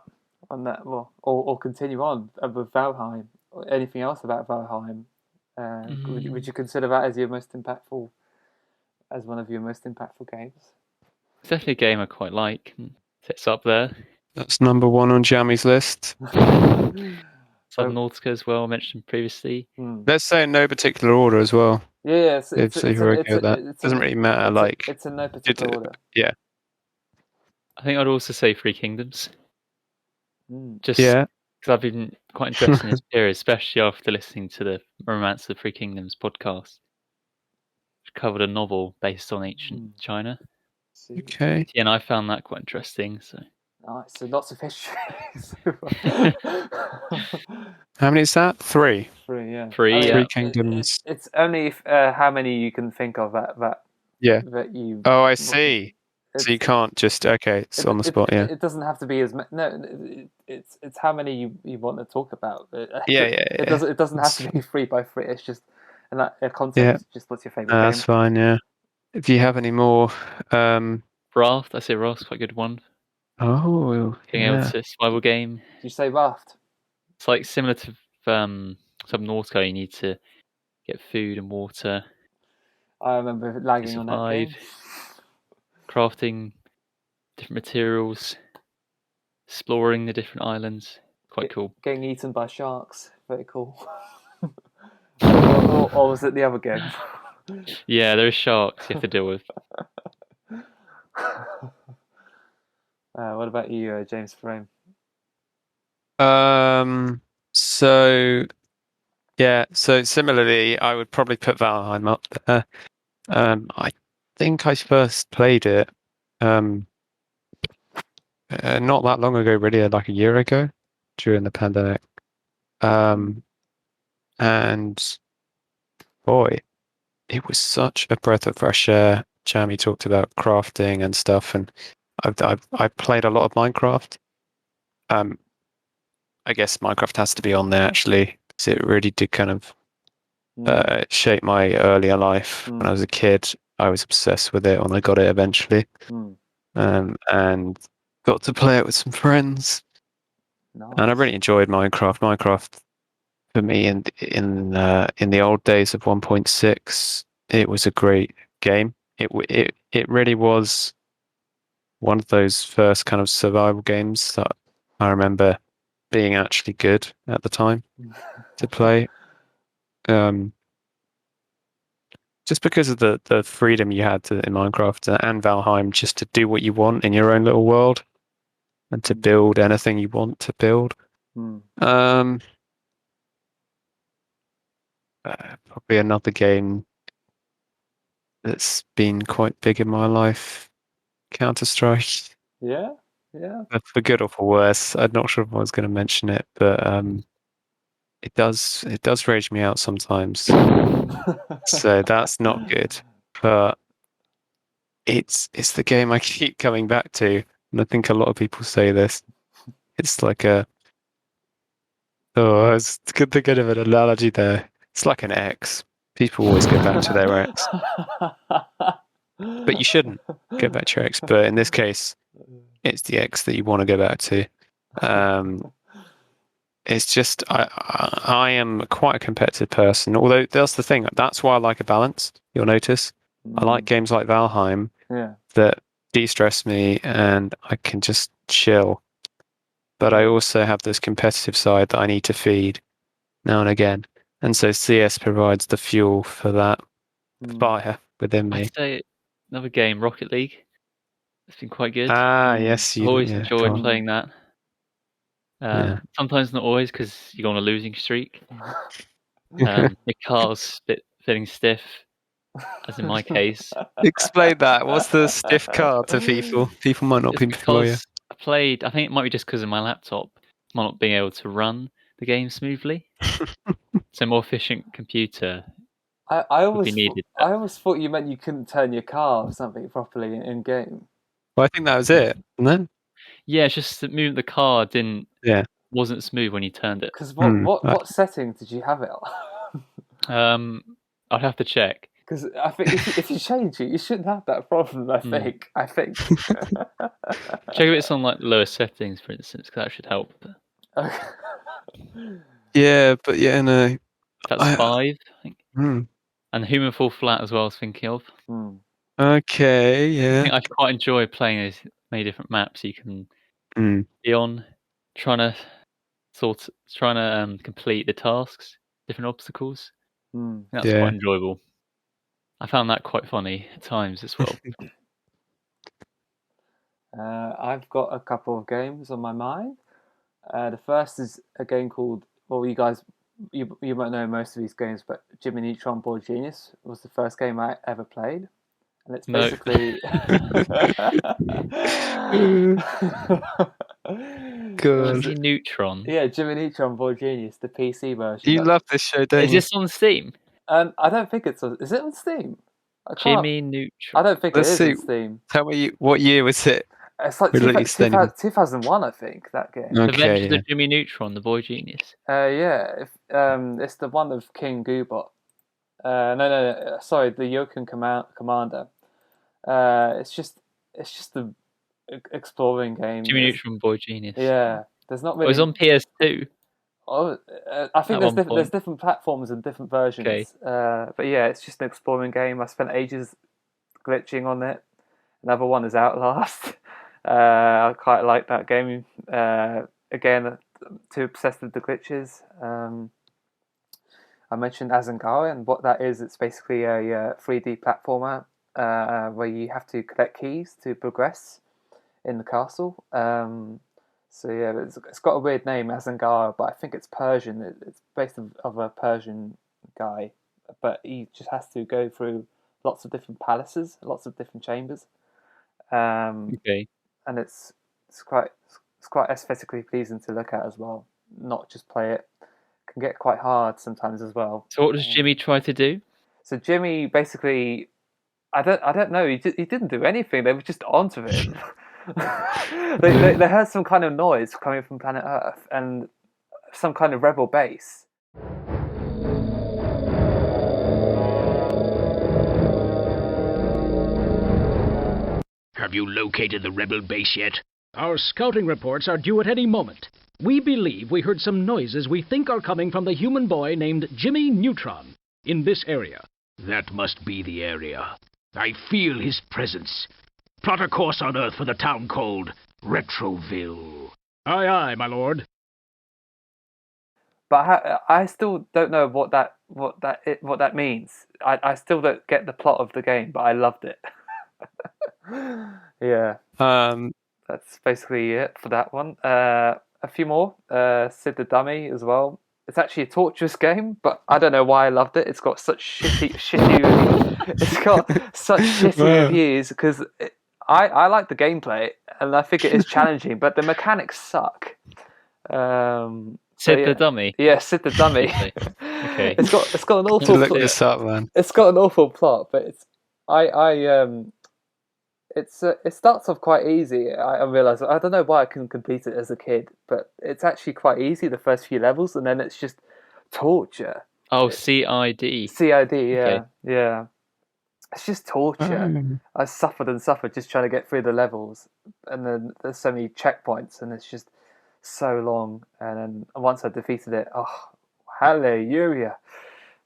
on that, or continue on with Valheim? Or anything else about Valheim? Would you consider that as your most impactful, as one of your most impactful games? It's definitely a game I quite like. Sits up there. That's number 1 on Jammy's list. Subnautica as well, mentioned previously. Let's say in no particular order as well. Yeah, if you're okay with that. It doesn't really matter. It's in no particular order. Yeah. I think I'd also say Three Kingdoms. Just because I've been quite interested in this period, especially after listening to the Romance of the Three Kingdoms podcast, which covered a novel based on ancient China. Okay. Yeah, and I found that quite interesting. So nice. So lots of history. How many is that? 3. 3, yeah. 3. Three Kingdoms. It's only how many you can think of that. Yeah. That you. Oh, I see. So you can't just it's on the spot. Yeah. It doesn't have to be as no. It's how many you want to talk about. Yeah. It doesn't have to be 3x3. It's just and that concept. Yeah. Just what's your favorite game? That's fine. Yeah. If you have any more, Raft. I say Raft's quite a good one. Oh, being able to survival game. Did you say Raft? It's like similar to Subnautica. You need to get food and water. I remember lagging on that game. Crafting different materials, exploring the different islands. Quite cool. Getting eaten by sharks. Very cool. or was it the other game? Yeah, there are sharks you have to deal with. What about you, James Frame? So similarly, I would probably put Valheim up there. I think I first played it not that long ago, really, like a year ago during the pandemic. And boy, it was such a breath of fresh air. Jamie talked about crafting and stuff, and I've played a lot of Minecraft. I guess Minecraft has to be on there actually, because it really did kind of shape my earlier life. When I was a kid, I was obsessed with it when I got it eventually, and got to play it with some friends. Nice. And I really enjoyed Minecraft. Minecraft for me in the old days of 1.6, it was a great game. It really was one of those first kind of survival games that I remember being actually good at the time to play. Just because of the freedom you had in Minecraft and Valheim, just to do what you want in your own little world and to build anything you want to build. Probably another game that's been quite big in my life. Counter-Strike. Yeah. For good or for worse. I'm not sure if I was going to mention it, but it does rage me out sometimes. So that's not good. But it's the game I keep coming back to, and I think a lot of people say this. It's like it's good to get of an analogy there. It's like an ex. People always go back to their ex, but you shouldn't go back to your ex. But in this case, it's the ex that you want to go back to. It's just I am quite a competitive person. Although that's the thing. That's why I like a balance. You'll notice I like games like Valheim that de-stress me and I can just chill. But I also have this competitive side that I need to feed now and again. And so CS provides the fuel for that fire within me. I'd say another game, Rocket League. It's been quite good. Yes. I've always enjoyed playing that. Sometimes not always because you go on a losing streak. Your car's feeling stiff, as in my case. Explain that. What's the stiff car to people? People might not be familiar. I think it might be just because of my laptop, not being able to run the game smoothly. So more efficient computer would be needed. I always thought you meant you couldn't turn your car or something properly in game. Well, I think that was it, wasn't it? Yeah, it's just the movement of the car wasn't smooth when you turned it. Because what setting did you have it on? I'd have to check. Because I think if you change it, you shouldn't have that problem. I think. Check if it's on like lower settings, for instance, because that should help. Okay. Yeah, but no. That's 5, I think. And the Human Fall Flat as well. I was thinking of. Okay, yeah. I think I quite enjoy playing those many different maps you can be on, trying to complete the tasks, different obstacles. That's quite enjoyable. I found that quite funny at times as well. I've got a couple of games on my mind. The first is a game called, well, you guys, you might know most of these games, but Jimmy Neutron Board Genius was the first game I ever played. And it's basically... Good. Jimmy Neutron? Yeah, Jimmy Neutron Board Genius, the PC version. You love this show, don't you? Is this on Steam? I don't think it's on... Is it on Steam? Jimmy Neutron. I don't think it is on Steam. Tell me, what year was it? It's like 2001, I think, that game. Okay, Adventures of Jimmy Neutron, the Boy Genius. It's the one of King Goobot. No, sorry, the Yokon Commander. It's just the exploring game. Jimmy Neutron Boy Genius. Yeah, there's not really... It was on PS2. Oh, I think there's different platforms and different versions. Okay. But yeah, it's just an exploring game. I spent ages glitching on it. Another one is Outlast. I quite like that game. Again, too obsessed with the glitches. I mentioned Asengard, and what that is, it's basically a 3D platformer where you have to collect keys to progress in the castle. So yeah, it's got a weird name, Asengard, but I think it's Persian. It's based of a Persian guy, but he just has to go through lots of different palaces, lots of different chambers. Okay. And it's quite aesthetically pleasing to look at as well. Not just play it. Can get quite hard sometimes as well. So what does Jimmy try to do? So Jimmy basically, I don't know. He didn't do anything. They were just onto him. they heard some kind of noise coming from planet Earth and some kind of rebel base. Have you located the rebel base yet? Our scouting reports are due at any moment. We believe we heard some noises we think are coming from the human boy named Jimmy Neutron in this area. That must be the area. I feel his presence. Plot a course on Earth for the town called Retroville. Aye, aye, my lord. But I still don't know what that means. I still don't get the plot of the game, but I loved it. Yeah. That's basically it for that one. A few more. Sid the Dummy as well. It's actually a torturous game, but I don't know why I loved it. It's got such shitty it's got such shitty reviews because I like the gameplay and I think it is challenging, but the mechanics suck. Sid the dummy. Yeah, Sid the dummy. Okay. It's got an awful. Look this up, man. It's got an awful plot, but it starts off quite easy. I realise I don't know why I couldn't complete it as a kid, but it's actually quite easy the first few levels, and then it's just torture. Oh, CID. CID, yeah, Okay. yeah. It's just torture. I suffered and suffered just trying to get through the levels, and then there's so many checkpoints, and it's just so long. And then once I defeated it, oh, hallelujah!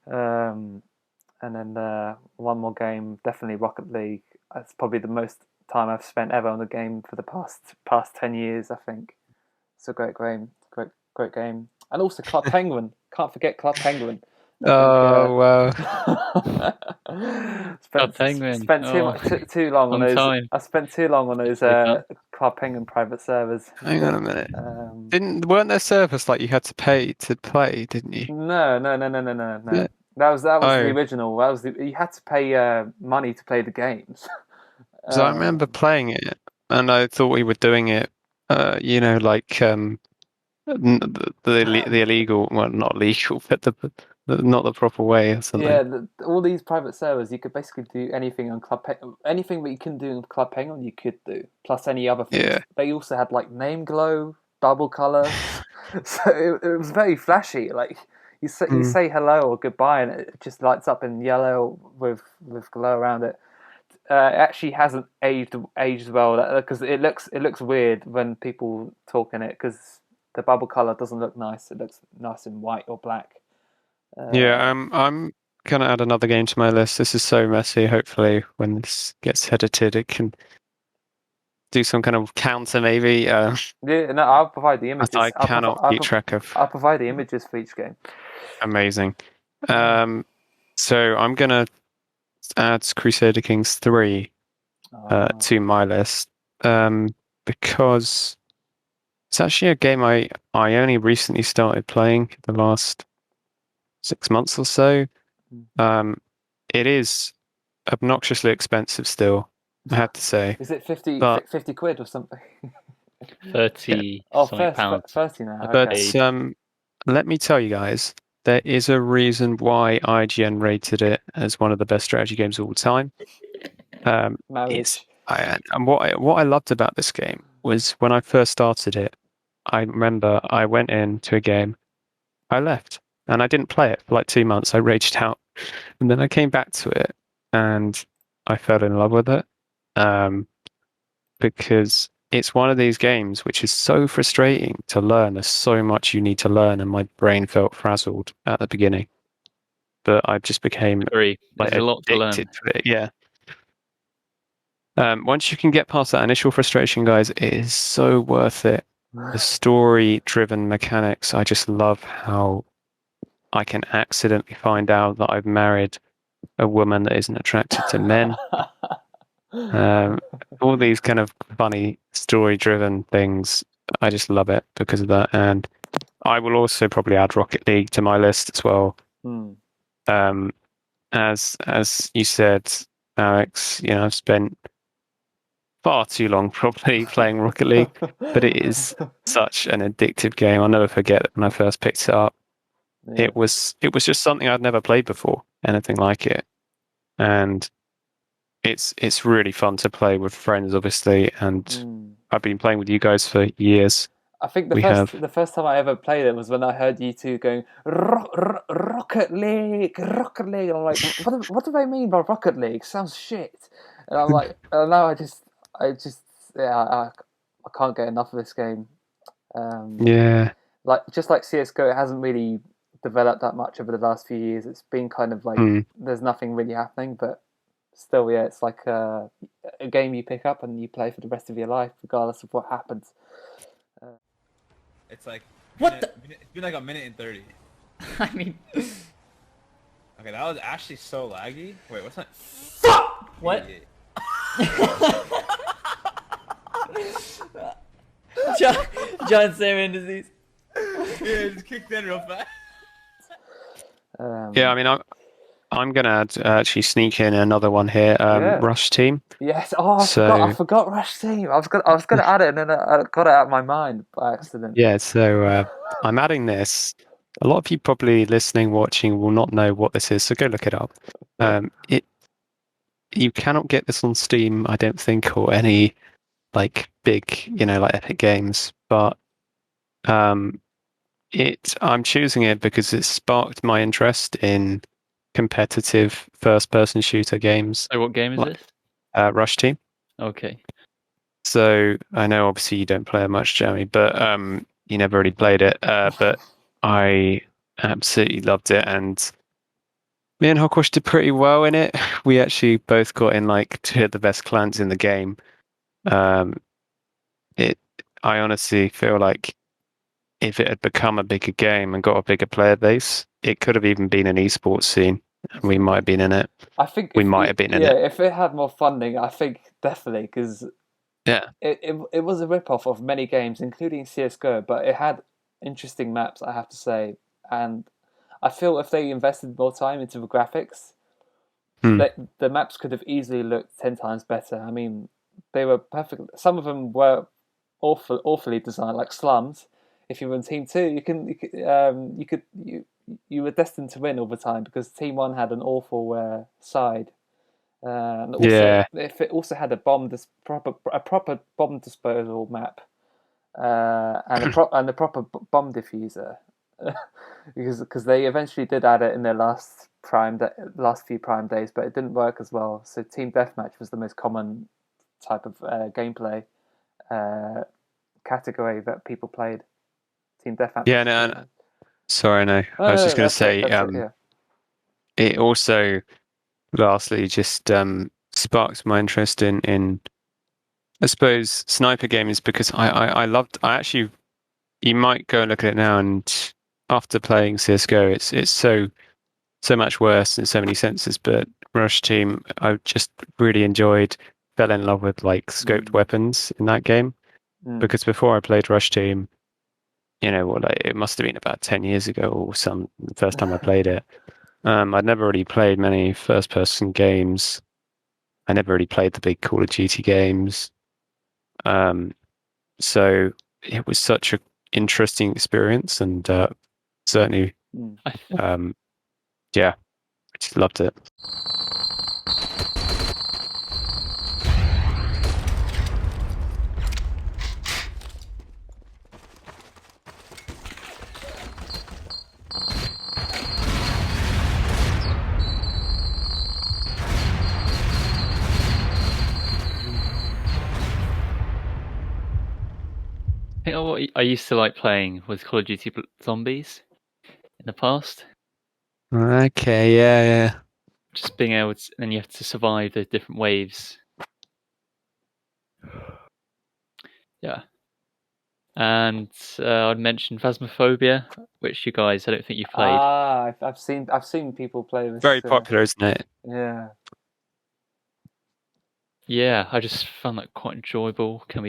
And then one more game, definitely Rocket League. It's probably the most time I've spent ever on the game for the past 10 years, I think. It's a great game, great game. And also Club Penguin. Can't forget Club Penguin. Wow. Club Penguin. Spent too long on those. Time. I spent too long on those Club Penguin private servers. Hang on a minute. Weren't there servers like you had to pay to play? Didn't you? No. Yeah. That was the original. You had to pay money to play the games. So I remember playing it, and I thought we were doing it, like the illegal, well, not legal, but not the proper way or something. Yeah, all these private servers, you could basically do anything on anything that you can do in Club Penguin, you could do, plus any other things. Yeah. They also had like name glow, bubble color, so it was very flashy. Like you say hello or goodbye, and it just lights up in yellow with glow around it. It actually hasn't aged well because it looks weird when people talk in it because the bubble color doesn't look nice. It looks nice in white or black. I'm gonna add another game to my list. This is so messy. Hopefully, when this gets edited, it can do some kind of counter, maybe. Yeah, no, I'll provide the images. I cannot keep track of. I'll provide the images for each game. Amazing. So I'm gonna add Crusader Kings 3 to my list because it's actually a game I only recently started playing the last 6 months or so. It is obnoxiously expensive still, I have to say. Is it 50 quid or something? 30 pounds. 30 now. Okay. But let me tell you guys, there is a reason why IGN rated it as one of the best strategy games of all time. And what I loved about this game was when I first started it, I remember I went into a game, I left, and I didn't play it for like 2 months. I raged out, and then I came back to it, and I fell in love with it because it's one of these games which is so frustrating to learn. There's so much you need to learn, and my brain felt frazzled at the beginning. But I just became There's a lot to learn. To it. Yeah. Once you can get past that initial frustration, guys, it is so worth it. The story-driven mechanics, I just love how I can accidentally find out that I've married a woman that isn't attracted to men. All these kind of funny story-driven things, I just love it because of that. And I will also probably add Rocket League to my list as well. As you said, Alex, I've spent far too long probably playing Rocket League, but it is such an addictive game. I'll never forget when I first picked it up. Yeah. It was just something I'd never played before, anything like it. And it's really fun to play with friends, obviously, and I've been playing with you guys for years. I think the first time I ever played it was when I heard you two going Rocket League. And I'm like, what do they mean by Rocket League? Sounds shit. And I'm like, no, I can't get enough of this game. Just like CS:GO, it hasn't really developed that much over the last few years. It's been kind of like there's nothing really happening, but still, yeah, it's like a game you pick up and you play for the rest of your life, regardless of what happens. It's like it's been like a minute and 30. I mean, okay, that was actually so laggy. Wait, what's that? Fuck! What? John Salmon disease. Yeah, just kicked in real fast. Yeah, I mean, I'm gonna actually sneak in another one here. Rush Team. Yes. Oh, I forgot Rush Team. I was gonna add it, and then I got it out of my mind by accident. Yeah. So I'm adding this. A lot of you probably listening, watching will not know what this is, so go look it up. You cannot get this on Steam, I don't think, or any like big, like Epic Games, but I'm choosing it because it sparked my interest in competitive first-person shooter games. So what game is this? Rush Team. Okay. So I know obviously you don't play it much, Jeremy, but you never really played it. But I absolutely loved it, and me and Hawkwash did pretty well in it. We actually both got in like 2 of the best clans in the game. I honestly feel like if it had become a bigger game and got a bigger player base, it could have even been an esports scene, and we might have been in it. I think we might have been in it. Yeah, if it had more funding, I think definitely, because it was a rip-off of many games, including CS:GO, but it had interesting maps, I have to say, and I feel if they invested more time into the graphics, the maps could have easily looked 10 times better. I mean, they were perfect. Some of them were awfully designed, like slums. If you were in Team 2, you were destined to win all the time because Team 1 had an awful side. And also, if it also had a proper bomb disposal map, and a proper bomb diffuser, because they eventually did add it in their last few Prime days, but it didn't work as well. So Team Deathmatch was the most common type of gameplay category that people played. Team Deathmatch. Yeah, no. Sorry, no. I was just going to say, it also, lastly, just sparked my interest in, I suppose, sniper games because I actually, you might go and look at it now, and after playing CS:GO, it's so much worse in so many senses. But Rush Team, I just really enjoyed, fell in love with like scoped weapons in that game because before I played Rush Team, it must have been about 10 years ago or the first time I played it. I'd never really played many first-person games. I never really played the big Call of Duty games. So it was such an interesting experience, and certainly, I just loved it. I think what I used to like playing was Call of Duty Zombies in the past. Okay, yeah. Just being able to, and then you have to survive the different waves. Yeah. And I'd mentioned Phasmophobia, which you guys, I don't think you played. I've seen people play this. Very popular, isn't it? Yeah. Yeah, I just found that quite enjoyable. Can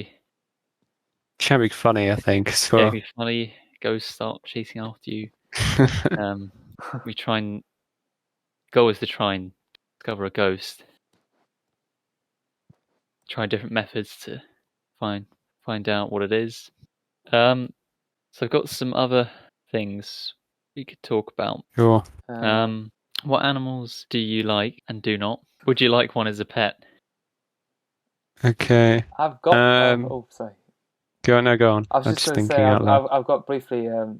be funny, I think, as well. Yeah, can be funny. Ghosts start chasing after you. We try and goal is to try and discover a ghost. Try different methods to find out what it is. So I've got some other things we could talk about. Sure. What animals do you like and do not? Would you like one as a pet? Okay. I've got. Sorry. Go on. I was just going to say, I've got briefly. I've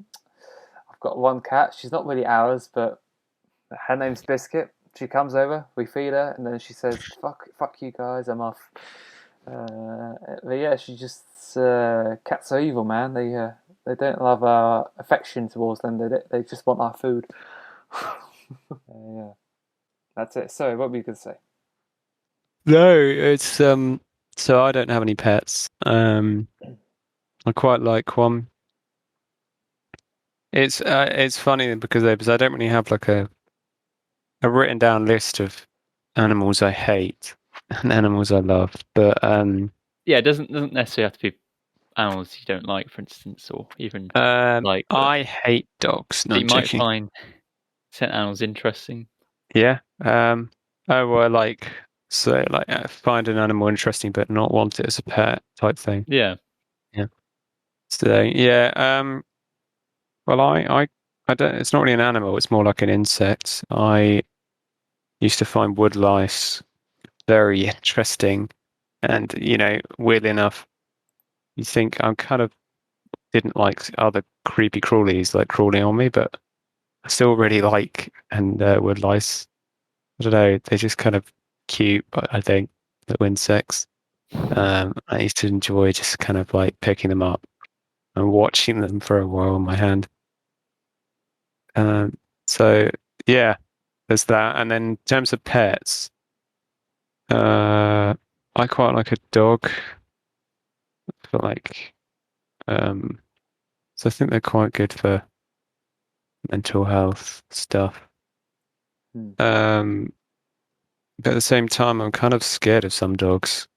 got one cat. She's not really ours, but her name's Biscuit. She comes over, we feed her, and then she says, "Fuck you guys, I'm off." But yeah, she just cats are evil, man. They don't love our affection towards them. They just want our food. Yeah, that's it. Sorry, what were you going to say? No, it's so I don't have any pets. I quite like one. It's funny because I don't really have like a written down list of animals I hate and animals I love, but yeah, it doesn't necessarily have to be animals you don't like, for instance, or even like. I hate dogs. No, you might find certain animals interesting. Yeah. Find an animal interesting but not want it as a pet type thing. Yeah. Yeah. So yeah. Well, I don't. It's not really an animal. It's more like an insect. I used to find wood lice very interesting, and weirdly enough, you think I'm kind of didn't like other creepy crawlies like crawling on me, but I still really like wood lice. I don't know. They're just kind of cute. I think little insects. I used to enjoy just kind of like picking them up and watching them for a while on my hand. So yeah, there's that. And then in terms of pets, I quite like a dog. I feel like, so I think they're quite good for mental health stuff. But at the same time, I'm kind of scared of some dogs.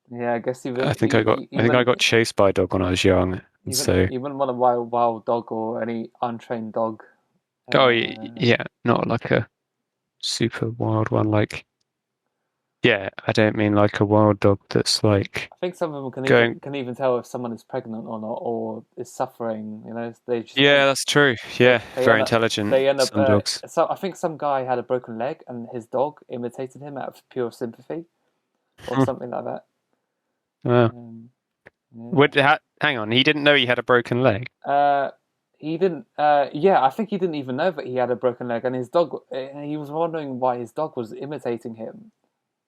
Yeah, I guess I think I got chased by a dog when I was young. You wouldn't want a wild dog or any untrained dog. Yeah, not like a super wild one. Like, yeah, I don't mean like a wild dog that's like. I think some of them can even tell if someone is pregnant or not, or is suffering. They just. Yeah, that's true. Yeah, very intelligent. They end up. Some dogs. So I think some guy had a broken leg, and his dog imitated him out of pure sympathy, or something like that. Yeah. Hang on, he didn't know he had a broken leg. He didn't. Yeah, I think he didn't even know that he had a broken leg, and his dog. He was wondering why his dog was imitating him.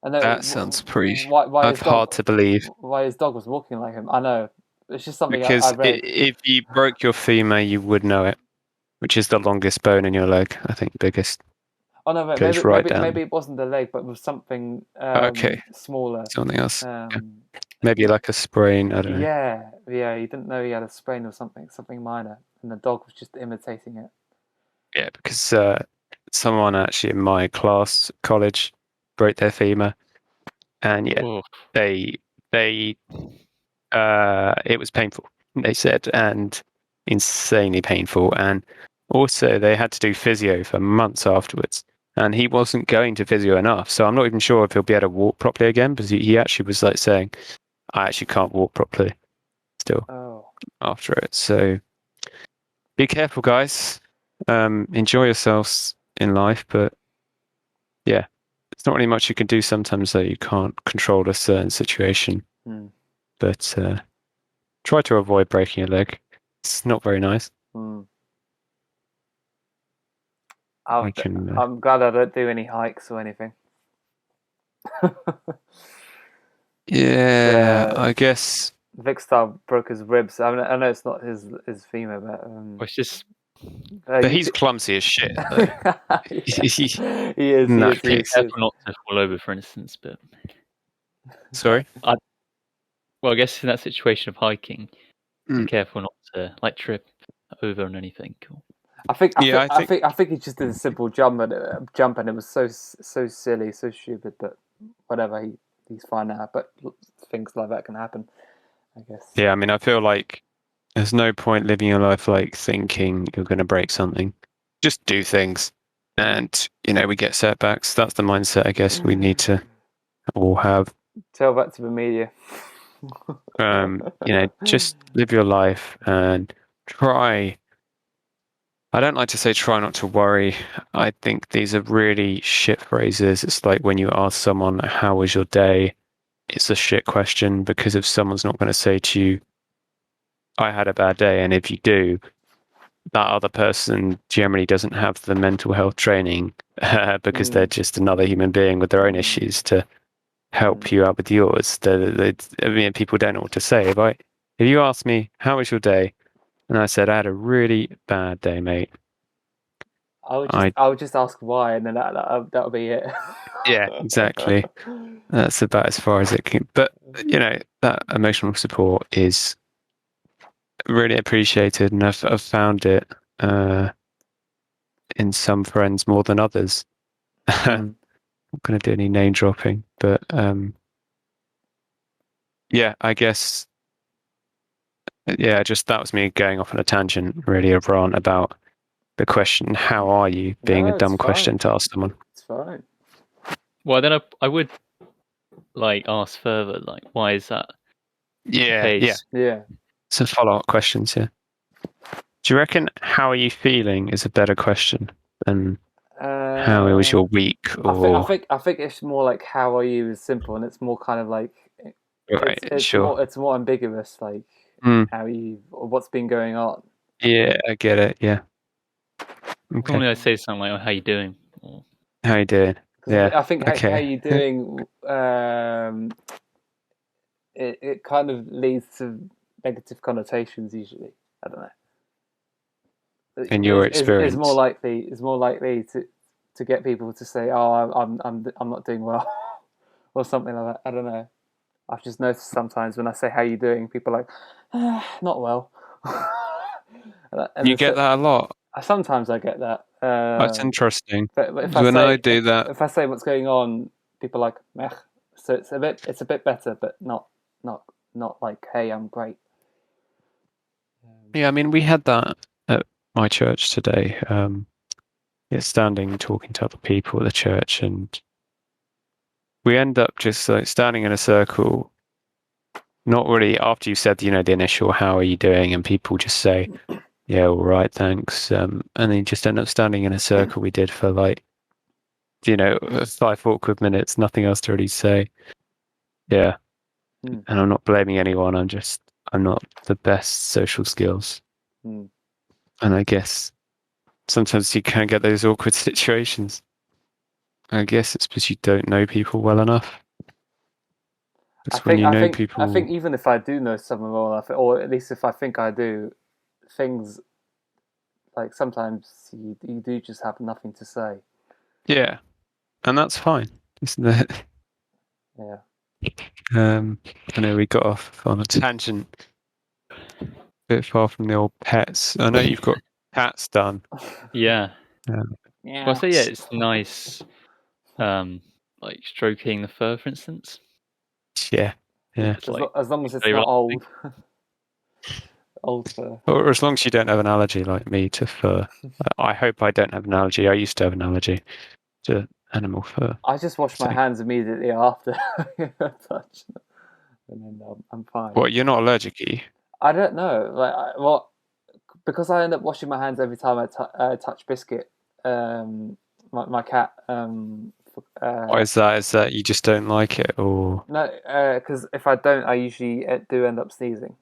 And that sounds pretty hard to believe. Why his dog was walking like him? I know. It's just something because I read. If you broke your femur, you would know it, which is the longest bone in your leg. I think biggest. Oh no, maybe it wasn't the leg, but it was something smaller. Something else. Maybe like a sprain. I don't know. Yeah. He didn't know he had a sprain or something minor, and the dog was just imitating it. Yeah, because someone actually in my college broke their femur, and it was painful. They said, and insanely painful, and also they had to do physio for months afterwards. And he wasn't going to physio enough, so I'm not even sure if he'll be able to walk properly again. Because he actually was like saying, "I actually can't walk properly still after it." So be careful, guys. Enjoy yourselves in life, but yeah, it's not really much you can do sometimes that you can't control a certain situation. But try to avoid breaking your leg. It's not very nice. I'm glad I don't do any hikes or anything. Yeah, I guess Vicstar broke his ribs. I know it's not his femur, but it's just. But he's clumsy as shit. He is. He's careful not to fall over, for instance. But sorry. I guess in that situation of hiking, be careful not to trip over on anything. I think he just did a simple jump and it was so silly, so stupid. But whatever, he's fine now. But things like that can happen, I guess. Yeah, I mean, I feel like there's no point living your life like thinking you're going to break something. Just do things, and we get setbacks. That's the mindset I guess we need to all have. Tell that to the media. Just live your life and try. I don't like to say try not to worry. I think these are really shit phrases. It's like when you ask someone, how was your day? It's a shit question because if someone's not going to say to you, I had a bad day. And if you do, that other person generally doesn't have the mental health training because they're just another human being with their own issues to help you out with yours. People don't know what to say. If you ask me, how was your day? And I said, I had a really bad day, mate. I would just ask why, and then that would be it. Yeah, exactly. That's about as far as it can. But, that emotional support is really appreciated, and I've found it in some friends more than others. I'm not going to do any name dropping, but yeah, I guess. Yeah, just that was me going off on a tangent, really, a rant about the question, how are you, being a dumb question to ask someone. It's fine. Well, then I would like ask further, like, why is that the case? Yeah. Some follow-up questions here. Do you reckon "how are you feeling" is a better question than "how was your week"? Or I think it's more like "how are you" is simple, and it's more kind of like right, sure. it's more ambiguous, like Mm. how you or what's been going on. Yeah, I get it. Yeah. Okay. Normally I say something like, oh, "How you doing?" Or, How you doing? Yeah. I think okay. how you doing. It kind of leads to negative connotations usually. I don't know. In your experience, is more likely to get people to say, "Oh, I'm not doing well," or something like that. I don't know. I've just noticed sometimes when I say "how you doing," people are like, "Not well." And you get that a lot. Sometimes I get that. That's interesting. But if I do that, if I say what's going on, people are like meh. So it's a bit better, but not like, "Hey, I'm great." yeah. I mean, we had that at my church today. Standing talking to other people at the church, and we end up just like standing in a circle. Not really after you said, the initial "how are you doing," and people just say, "Yeah, all right, thanks," and then you just end up standing in a circle. We did for like, 5 awkward minutes, nothing else to really say. Yeah. And I'm not blaming anyone. I'm not the best social skills. And I guess sometimes you can get those awkward situations. I guess it's because you don't know people well enough. It's when you know people. I think even if I do know someone well enough, or at least if I think I do, things like sometimes you do just have nothing to say. Yeah. And that's fine, isn't it? Yeah. I know we got off on a tangent a bit far from the old pets. I know you've got cats done. yeah. Yeah. Well, so yeah, it's nice, like stroking the fur, for instance. Yeah. As long as it's not old. Old fur. Or as long as you don't have an allergy like me to fur. I hope I don't have an allergy. I used to have an allergy to animal fur. I just wash my hands immediately after I touch them, and then I'm fine. What, you're not allergic, are you? I don't know. Because I end up washing my hands every time I touch Biscuit, my cat. Why is that? Is that you just don't like it, or no? Because if I don't, I usually do end up sneezing.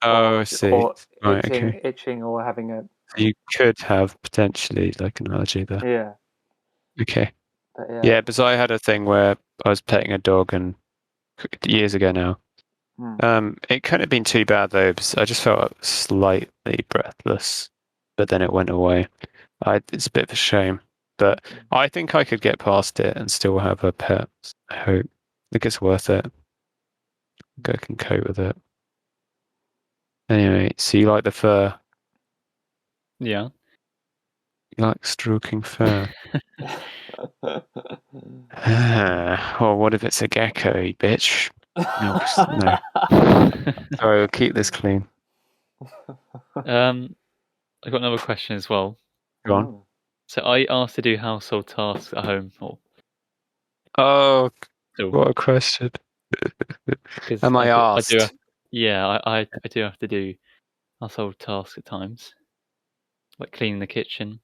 Oh, I see. Or Right, itching, or having a. You could have potentially like an allergy there. Yeah. Okay. But Yeah, because I had a thing where I was petting a dog, and years ago now. It couldn't have been too bad though, because I just felt slightly breathless, but then it went away. It's a bit of a shame, but I think I could get past it and still have a pet. I hope. I think it's worth it. I can cope with it. Anyway, so you like the fur? Yeah. You like stroking fur? Well, what if it's a gecko, you bitch? No. Sorry, we'll keep this clean. I got another question as well. Go on. So I asked to do household tasks at home. Oh, what a question. Am I asked? I do have to do household tasks at times, like cleaning the kitchen.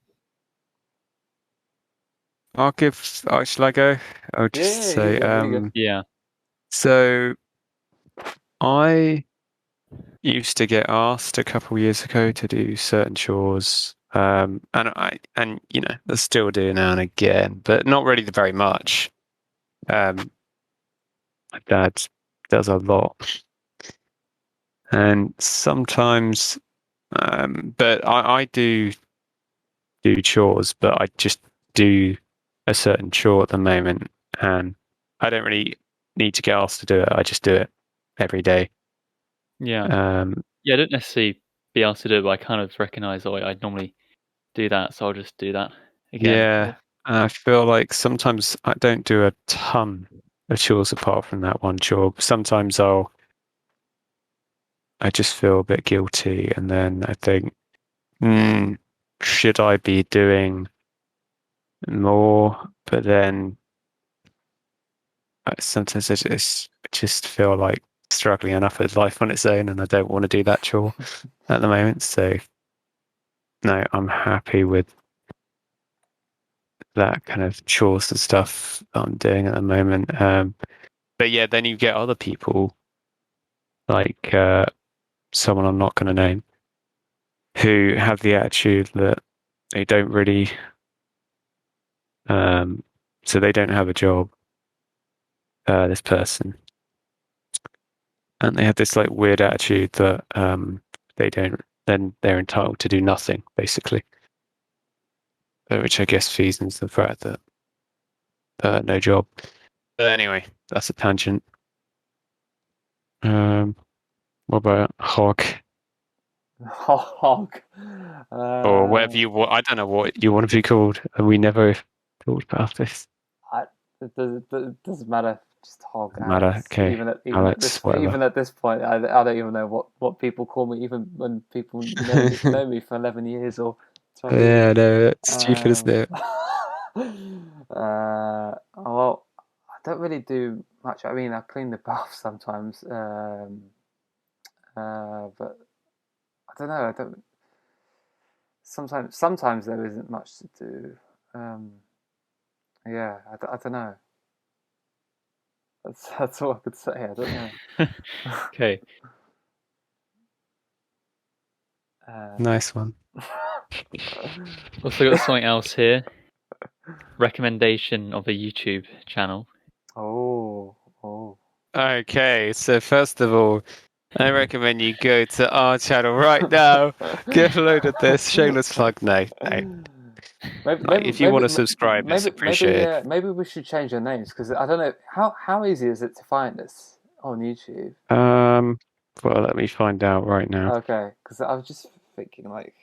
Shall I go? I'll just say, yeah. So I used to get asked a couple of years ago to do certain chores, and I still do now and again, but not really very much. My dad does a lot, and sometimes, but I do chores, but I just do a certain chore at the moment, and I don't really need to get asked to do it. I just do it every day. Yeah. I don't necessarily be asked to do it, but I kind of recognise I'd normally do that, so I'll just do that again. Yeah, and I feel like sometimes I don't do a ton of chores apart from that one chore. Sometimes I just feel a bit guilty, and then I think, should I be doing more? but then sometimes I just feel like struggling enough with life on its own, and I don't want to do that chore at the moment. So no, I'm happy with that kind of chores and stuff I'm doing at the moment. But yeah, then you get other people like someone I'm not going to name who have the attitude that they don't really, so they don't have a job. This person, and they have this like weird attitude that they don't. Then they're entitled to do nothing, basically. Which I guess feeds into the fact that no job. But anyway, that's a tangent. What about hog? Hog. Or whatever you want. I don't know what you want to be called. We never talked about this. It doesn't matter. Just hog. Doesn't matter. Alex. Okay. Even Alex, at this point, I don't even know what people call me. Even when people know me for 11 years or 12 years. Yeah, no, it's stupid, isn't it? Well, I don't really do much. I mean, I clean the bath sometimes, but I don't know. I don't. Sometimes there isn't much to do. Yeah, I don't know. That's all I could say. I don't know. Okay. Nice one. Also got something else here. Recommendation of a YouTube channel. Oh. Okay, so first of all, I recommend you go to our channel right now. Get a load of this. Shameless plug. No. If you want to subscribe, it's appreciated. Maybe we should change our names because I don't know how easy is it to find us on YouTube. Well, let me find out right now. Okay, because I was just thinking like.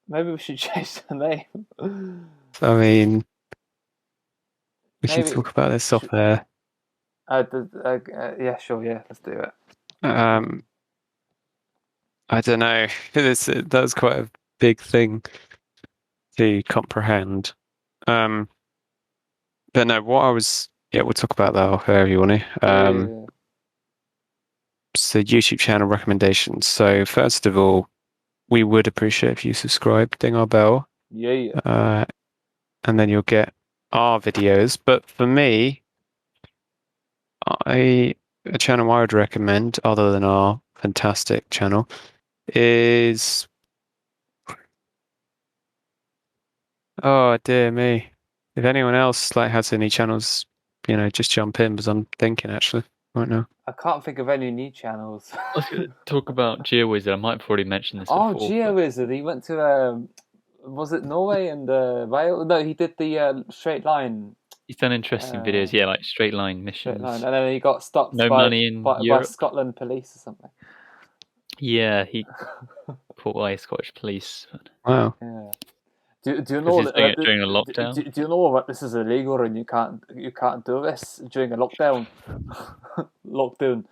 Maybe we should change the name. I mean, we can talk about this off air. Yeah, sure. Yeah, let's do it. I don't know. That's quite a big thing to comprehend. But no, we'll talk about that off air if you want to. Yeah. So YouTube channel recommendations. So first of all, we would appreciate if you subscribe, ding our bell. Yeah. And then you'll get our videos. But for me, a channel I would recommend, other than our fantastic channel, is... Oh, dear me. If anyone else has any channels, just jump in, because I'm thinking, actually, right now. I can't think of any new channels. Let's talk about GeoWizard. I might have already mentioned this before. Oh, GeoWizard. He went to, was it Norway and Wales? No, he did the straight line. He's done interesting videos, yeah, like straight line missions. Straight line. And then he got stopped by Scotland police or something. Yeah, he caught by Scottish police. Wow. Yeah. Do you know that during a lockdown? Do you know that this is illegal and you can't do this during a lockdown? Lockdown.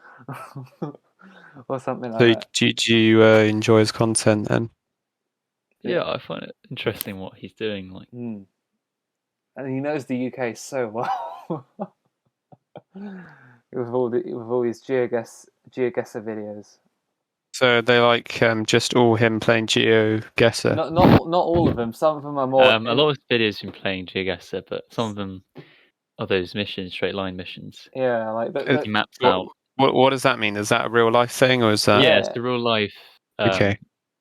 Or something like that. So do you enjoy his content then? Yeah, I find it interesting what he's doing. And he knows the UK so well. with all his GeoGuessr videos. So they just all him playing GeoGuessr? Not all of them. Some of them are more. A lot of videos been playing GeoGuessr, but some of them are those missions, straight line missions. Yeah, like he maps out. What does that mean? Is that a real life thing, or is that? Yeah, it's a real life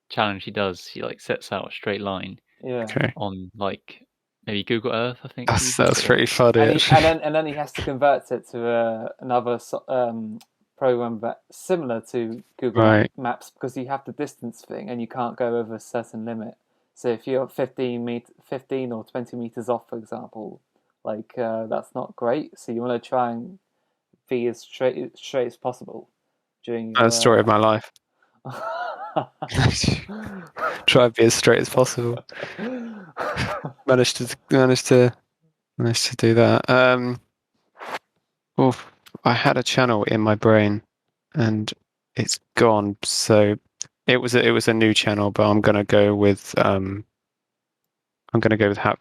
challenge he does. He sets out a straight line. Yeah. Okay. On maybe Google Earth, I think. That's pretty funny. And then he has to convert it to another program similar to Google Maps, because you have the distance thing and you can't go over a certain limit. So if you're 15 or 20 meters off, for example, that's not great. So you want to try and be as straight as possible during. That's the story of my life. Try and be as straight as possible. Managed to do that. I had a channel in my brain and it's gone. So It was a new channel, but I'm gonna go with Hat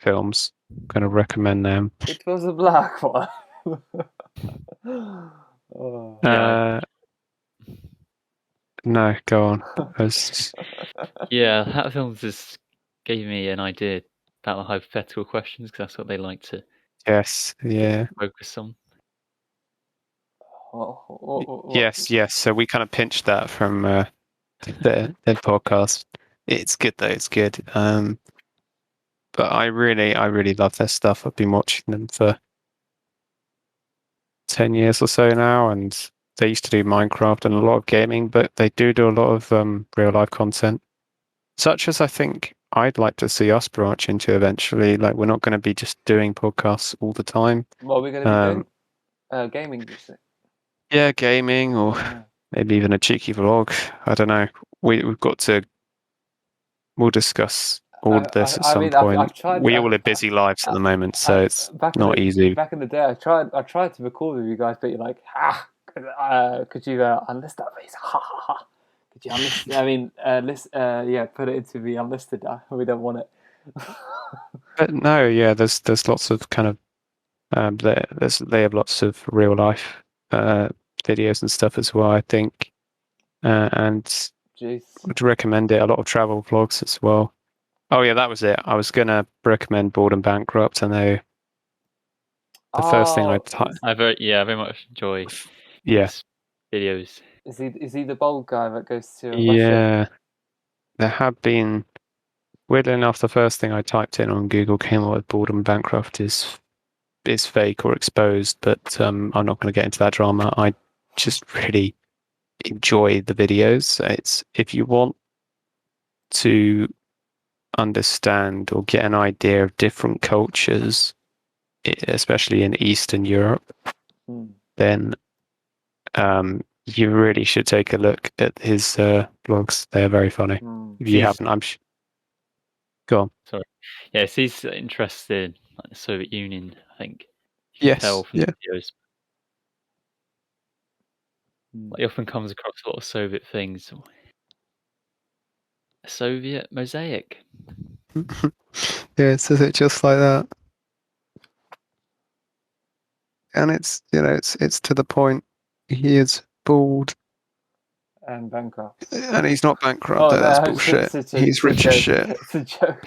Films. I'm gonna recommend them. It was a black one. Yeah. No, go on. Yeah, Hat Films just gave me an idea about the hypothetical questions because that's what they like to Yes, yeah. focus on. Yes. So we kind of pinched that from their podcast. It's good though. It's good. But I really love their stuff. I've been watching them for 10 years or so now, and they used to do Minecraft and a lot of gaming, but they do a lot of real life content, such as I think I'd like to see us branch into eventually. Like, we're not going to be just doing podcasts all the time. What are we going to be doing? Gaming, did you say? Yeah, gaming, or maybe even a cheeky vlog. I don't know. We'll discuss all of this at some point. I've tried, we all live busy lives at the moment, so it's not easy. Back in the day, I tried to record with you guys, but you're like, could you unlist that, please? Ha ha ha. Could you unlist? I mean, put it into the unlisted. We don't want it. But no, yeah, there's lots of kind of they have lots of real life videos and stuff as well, I think, and would recommend it. A lot of travel vlogs as well. Oh yeah, that was it. I was gonna recommend Bored and Bankrupt. I know the first thing I very much enjoy his videos. Is he the bold guy that goes to Russia? Yeah, there have been. Weirdly enough, the first thing I typed in on Google came up with Bored and Bankrupt is fake or exposed, but I'm not going to get into that drama. I just really enjoy the videos. It's if you want to understand or get an idea of different cultures, especially in Eastern Europe, then you really should take a look at his vlogs. They're very funny. If you haven't, I'm go on. Sorry. Yes, he's interested in like the Soviet Union, I think. Yes. Tell from the videos. He often comes across a lot of Soviet things. A Soviet mosaic. Yeah, it says it just like that. And it's it's to the point. He is bald and bankrupt, and he's not bankrupt. That's bullshit. He's rich as shit. It's a joke.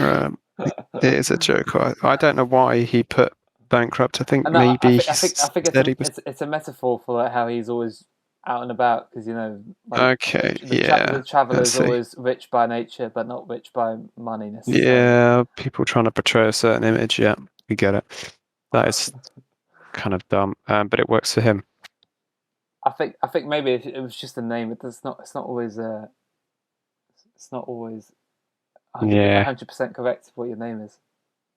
It is a joke. I don't know why he put bankrupt. I think maybe I think it's a metaphor for like how he's always out and about, because the traveller is always rich by nature but not rich by money necessarily. Yeah, people trying to portray a certain image. Yeah, we get it. That is kind of dumb, but it works for him. I think maybe it was just a name. It's not always 100% correct what your name is.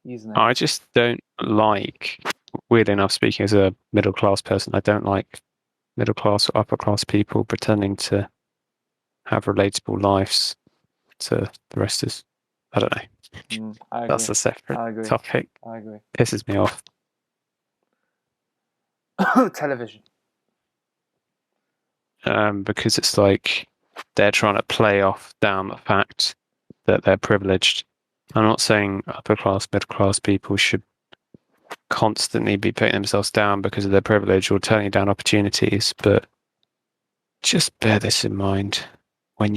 Username. I just don't like. Weirdly enough, speaking as a middle class person, I don't like middle class or upper class people pretending to have relatable lives to the rest of us. I don't know. That's a separate topic. I agree. Pisses me off. Television. Because it's like they're trying to play off down the fact that they're privileged. I'm not saying upper class, middle class people should constantly be putting themselves down because of their privilege or turning down opportunities, but just bear this in mind when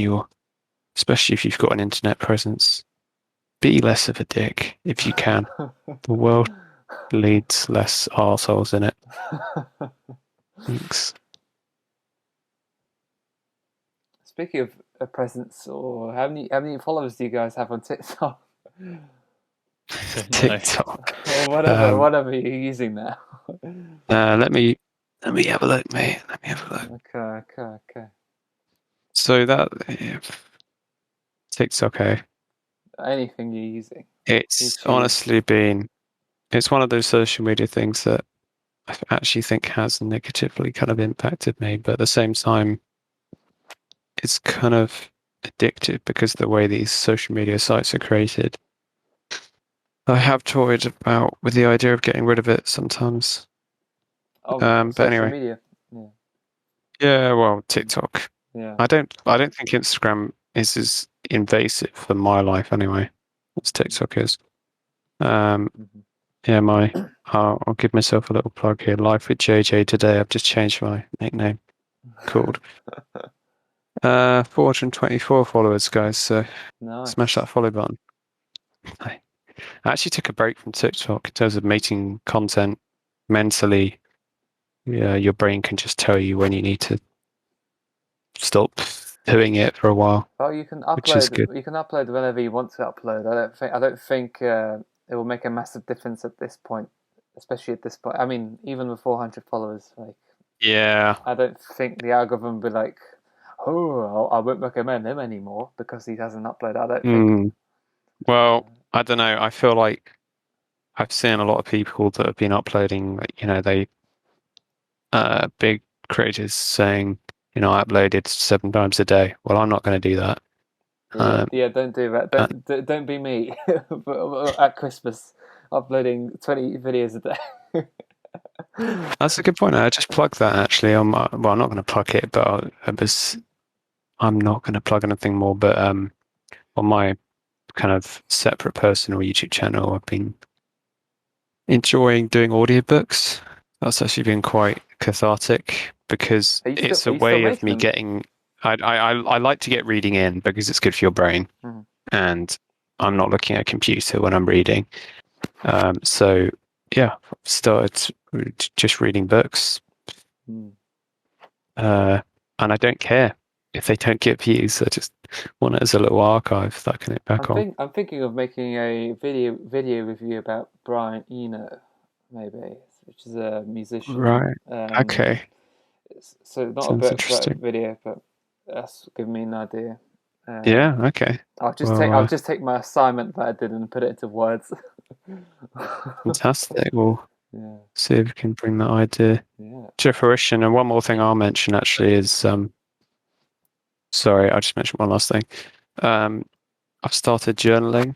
especially if you've got an internet presence, be less of a dick if you can. The world needs less arseholes in it. Thanks. Speaking of a presence, or how many followers do you guys have on TikTok? TikTok. Or whatever you're using now. Let me have a look, mate. Let me have a look. Okay. So that TikTok, anything you're using. It's YouTube. Honestly it's one of those social media things that I actually think has negatively kind of impacted me, but at the same time, it's kind of addictive because of the way these social media sites are created. I have toyed about with the idea of getting rid of it sometimes. But anyway. Media. Yeah, well, TikTok. Yeah. I don't think Instagram This is invasive for my life anyway. As TikTok is. Yeah, I'll give myself a little plug here. Life with JJ today. I've just changed my nickname. Called 424 followers, guys. So Nice. smash that follow button. I actually took a break from TikTok in terms of making content mentally. Yeah, your brain can just tell you when you need to stop doing it for a while. Well, you can which is good. upload. You can upload whenever you want to upload. I don't think it will make a massive difference at this point, especially at this point. I mean, even with 400 followers, like. Yeah. I don't think the algorithm will be like, oh, I won't recommend him anymore because he hasn't uploaded. I don't think. Well, I don't know. I feel like I've seen a lot of people that have been uploading. They big creators saying, I uploaded 7 times a day. Well, I'm not going to do that. Yeah, don't do that. Don't be me at Christmas uploading 20 videos a day. That's a good point. I just plugged that actually. I'm not going to plug it, but I'm not going to plug anything more. But on my kind of separate personal YouTube channel, I've been enjoying doing audiobooks. That's actually been quite cathartic because it's a way of me getting. I like to get reading in because it's good for your brain, and I'm not looking at a computer when I'm reading. So yeah, I've started just reading books, and I don't care if they don't get views. I just want it as a little archive that I can hit back on. I'm thinking of making a video review about Brian Eno, maybe, which is a musician. Right. Okay. So not Sounds a interesting. video, but that's giving me an idea. Yeah. Okay. I'll just take my assignment that I did and put it into words. Fantastic. We'll see if we can bring that idea to fruition. And one more thing I'll mention actually is, sorry, I just mentioned one last thing. I've started journaling.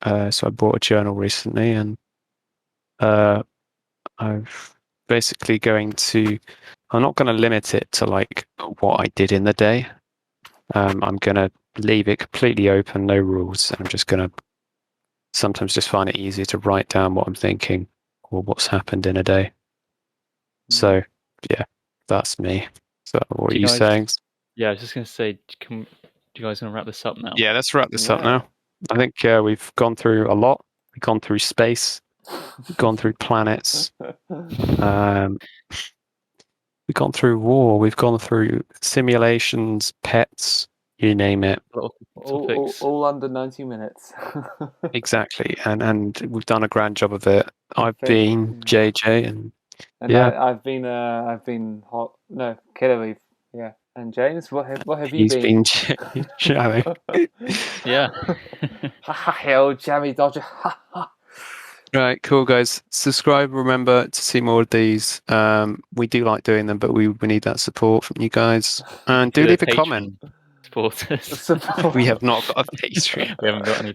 So I bought a journal recently, and I'm basically I'm not going to limit it to like what I did in the day. I'm going to leave it completely open, no rules. And I'm just going to sometimes just find it easier to write down what I'm thinking or what's happened in a day. So yeah, that's me. So what are you saying? Yeah, I was just going to say, do you guys want to wrap this up now? Yeah, let's wrap this up now. I think we've gone through a lot. We've gone through space. We've gone through planets. We've gone through war. We've gone through simulations, pets, you name it. All under 90 minutes. Exactly, and we've done a grand job of it. I've been JJ, and I've been hot. No, Killer. Yeah. And James, what have you been? He's been Jammy. Yeah. Hell, Jammy Dodger. Right, cool, guys. Subscribe. Remember to see more of these. We do like doing them, but we need that support from you guys. And do leave a comment. Supporters. We have not got a Patreon. We haven't got a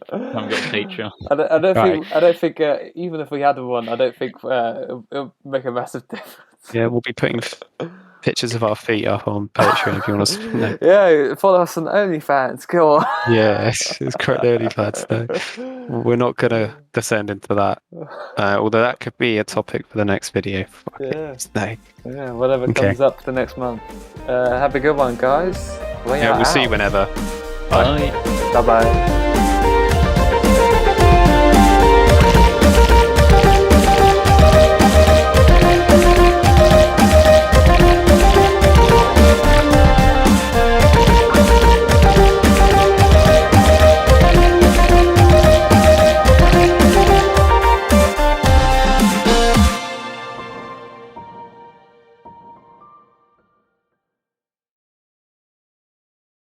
Patreon. I don't think even if we had one, I don't think it'll make a massive difference. Yeah, we'll be putting pictures of our feet up on Patreon if you want to. No. Yeah, follow us on OnlyFans. Go on. Yes, it's correct. OnlyFans. No. We're not going to descend into that. Although that could be a topic for the next video. Yeah, whatever comes up the next month. Have a good one, guys. We'll see you whenever. Bye. Bye-bye.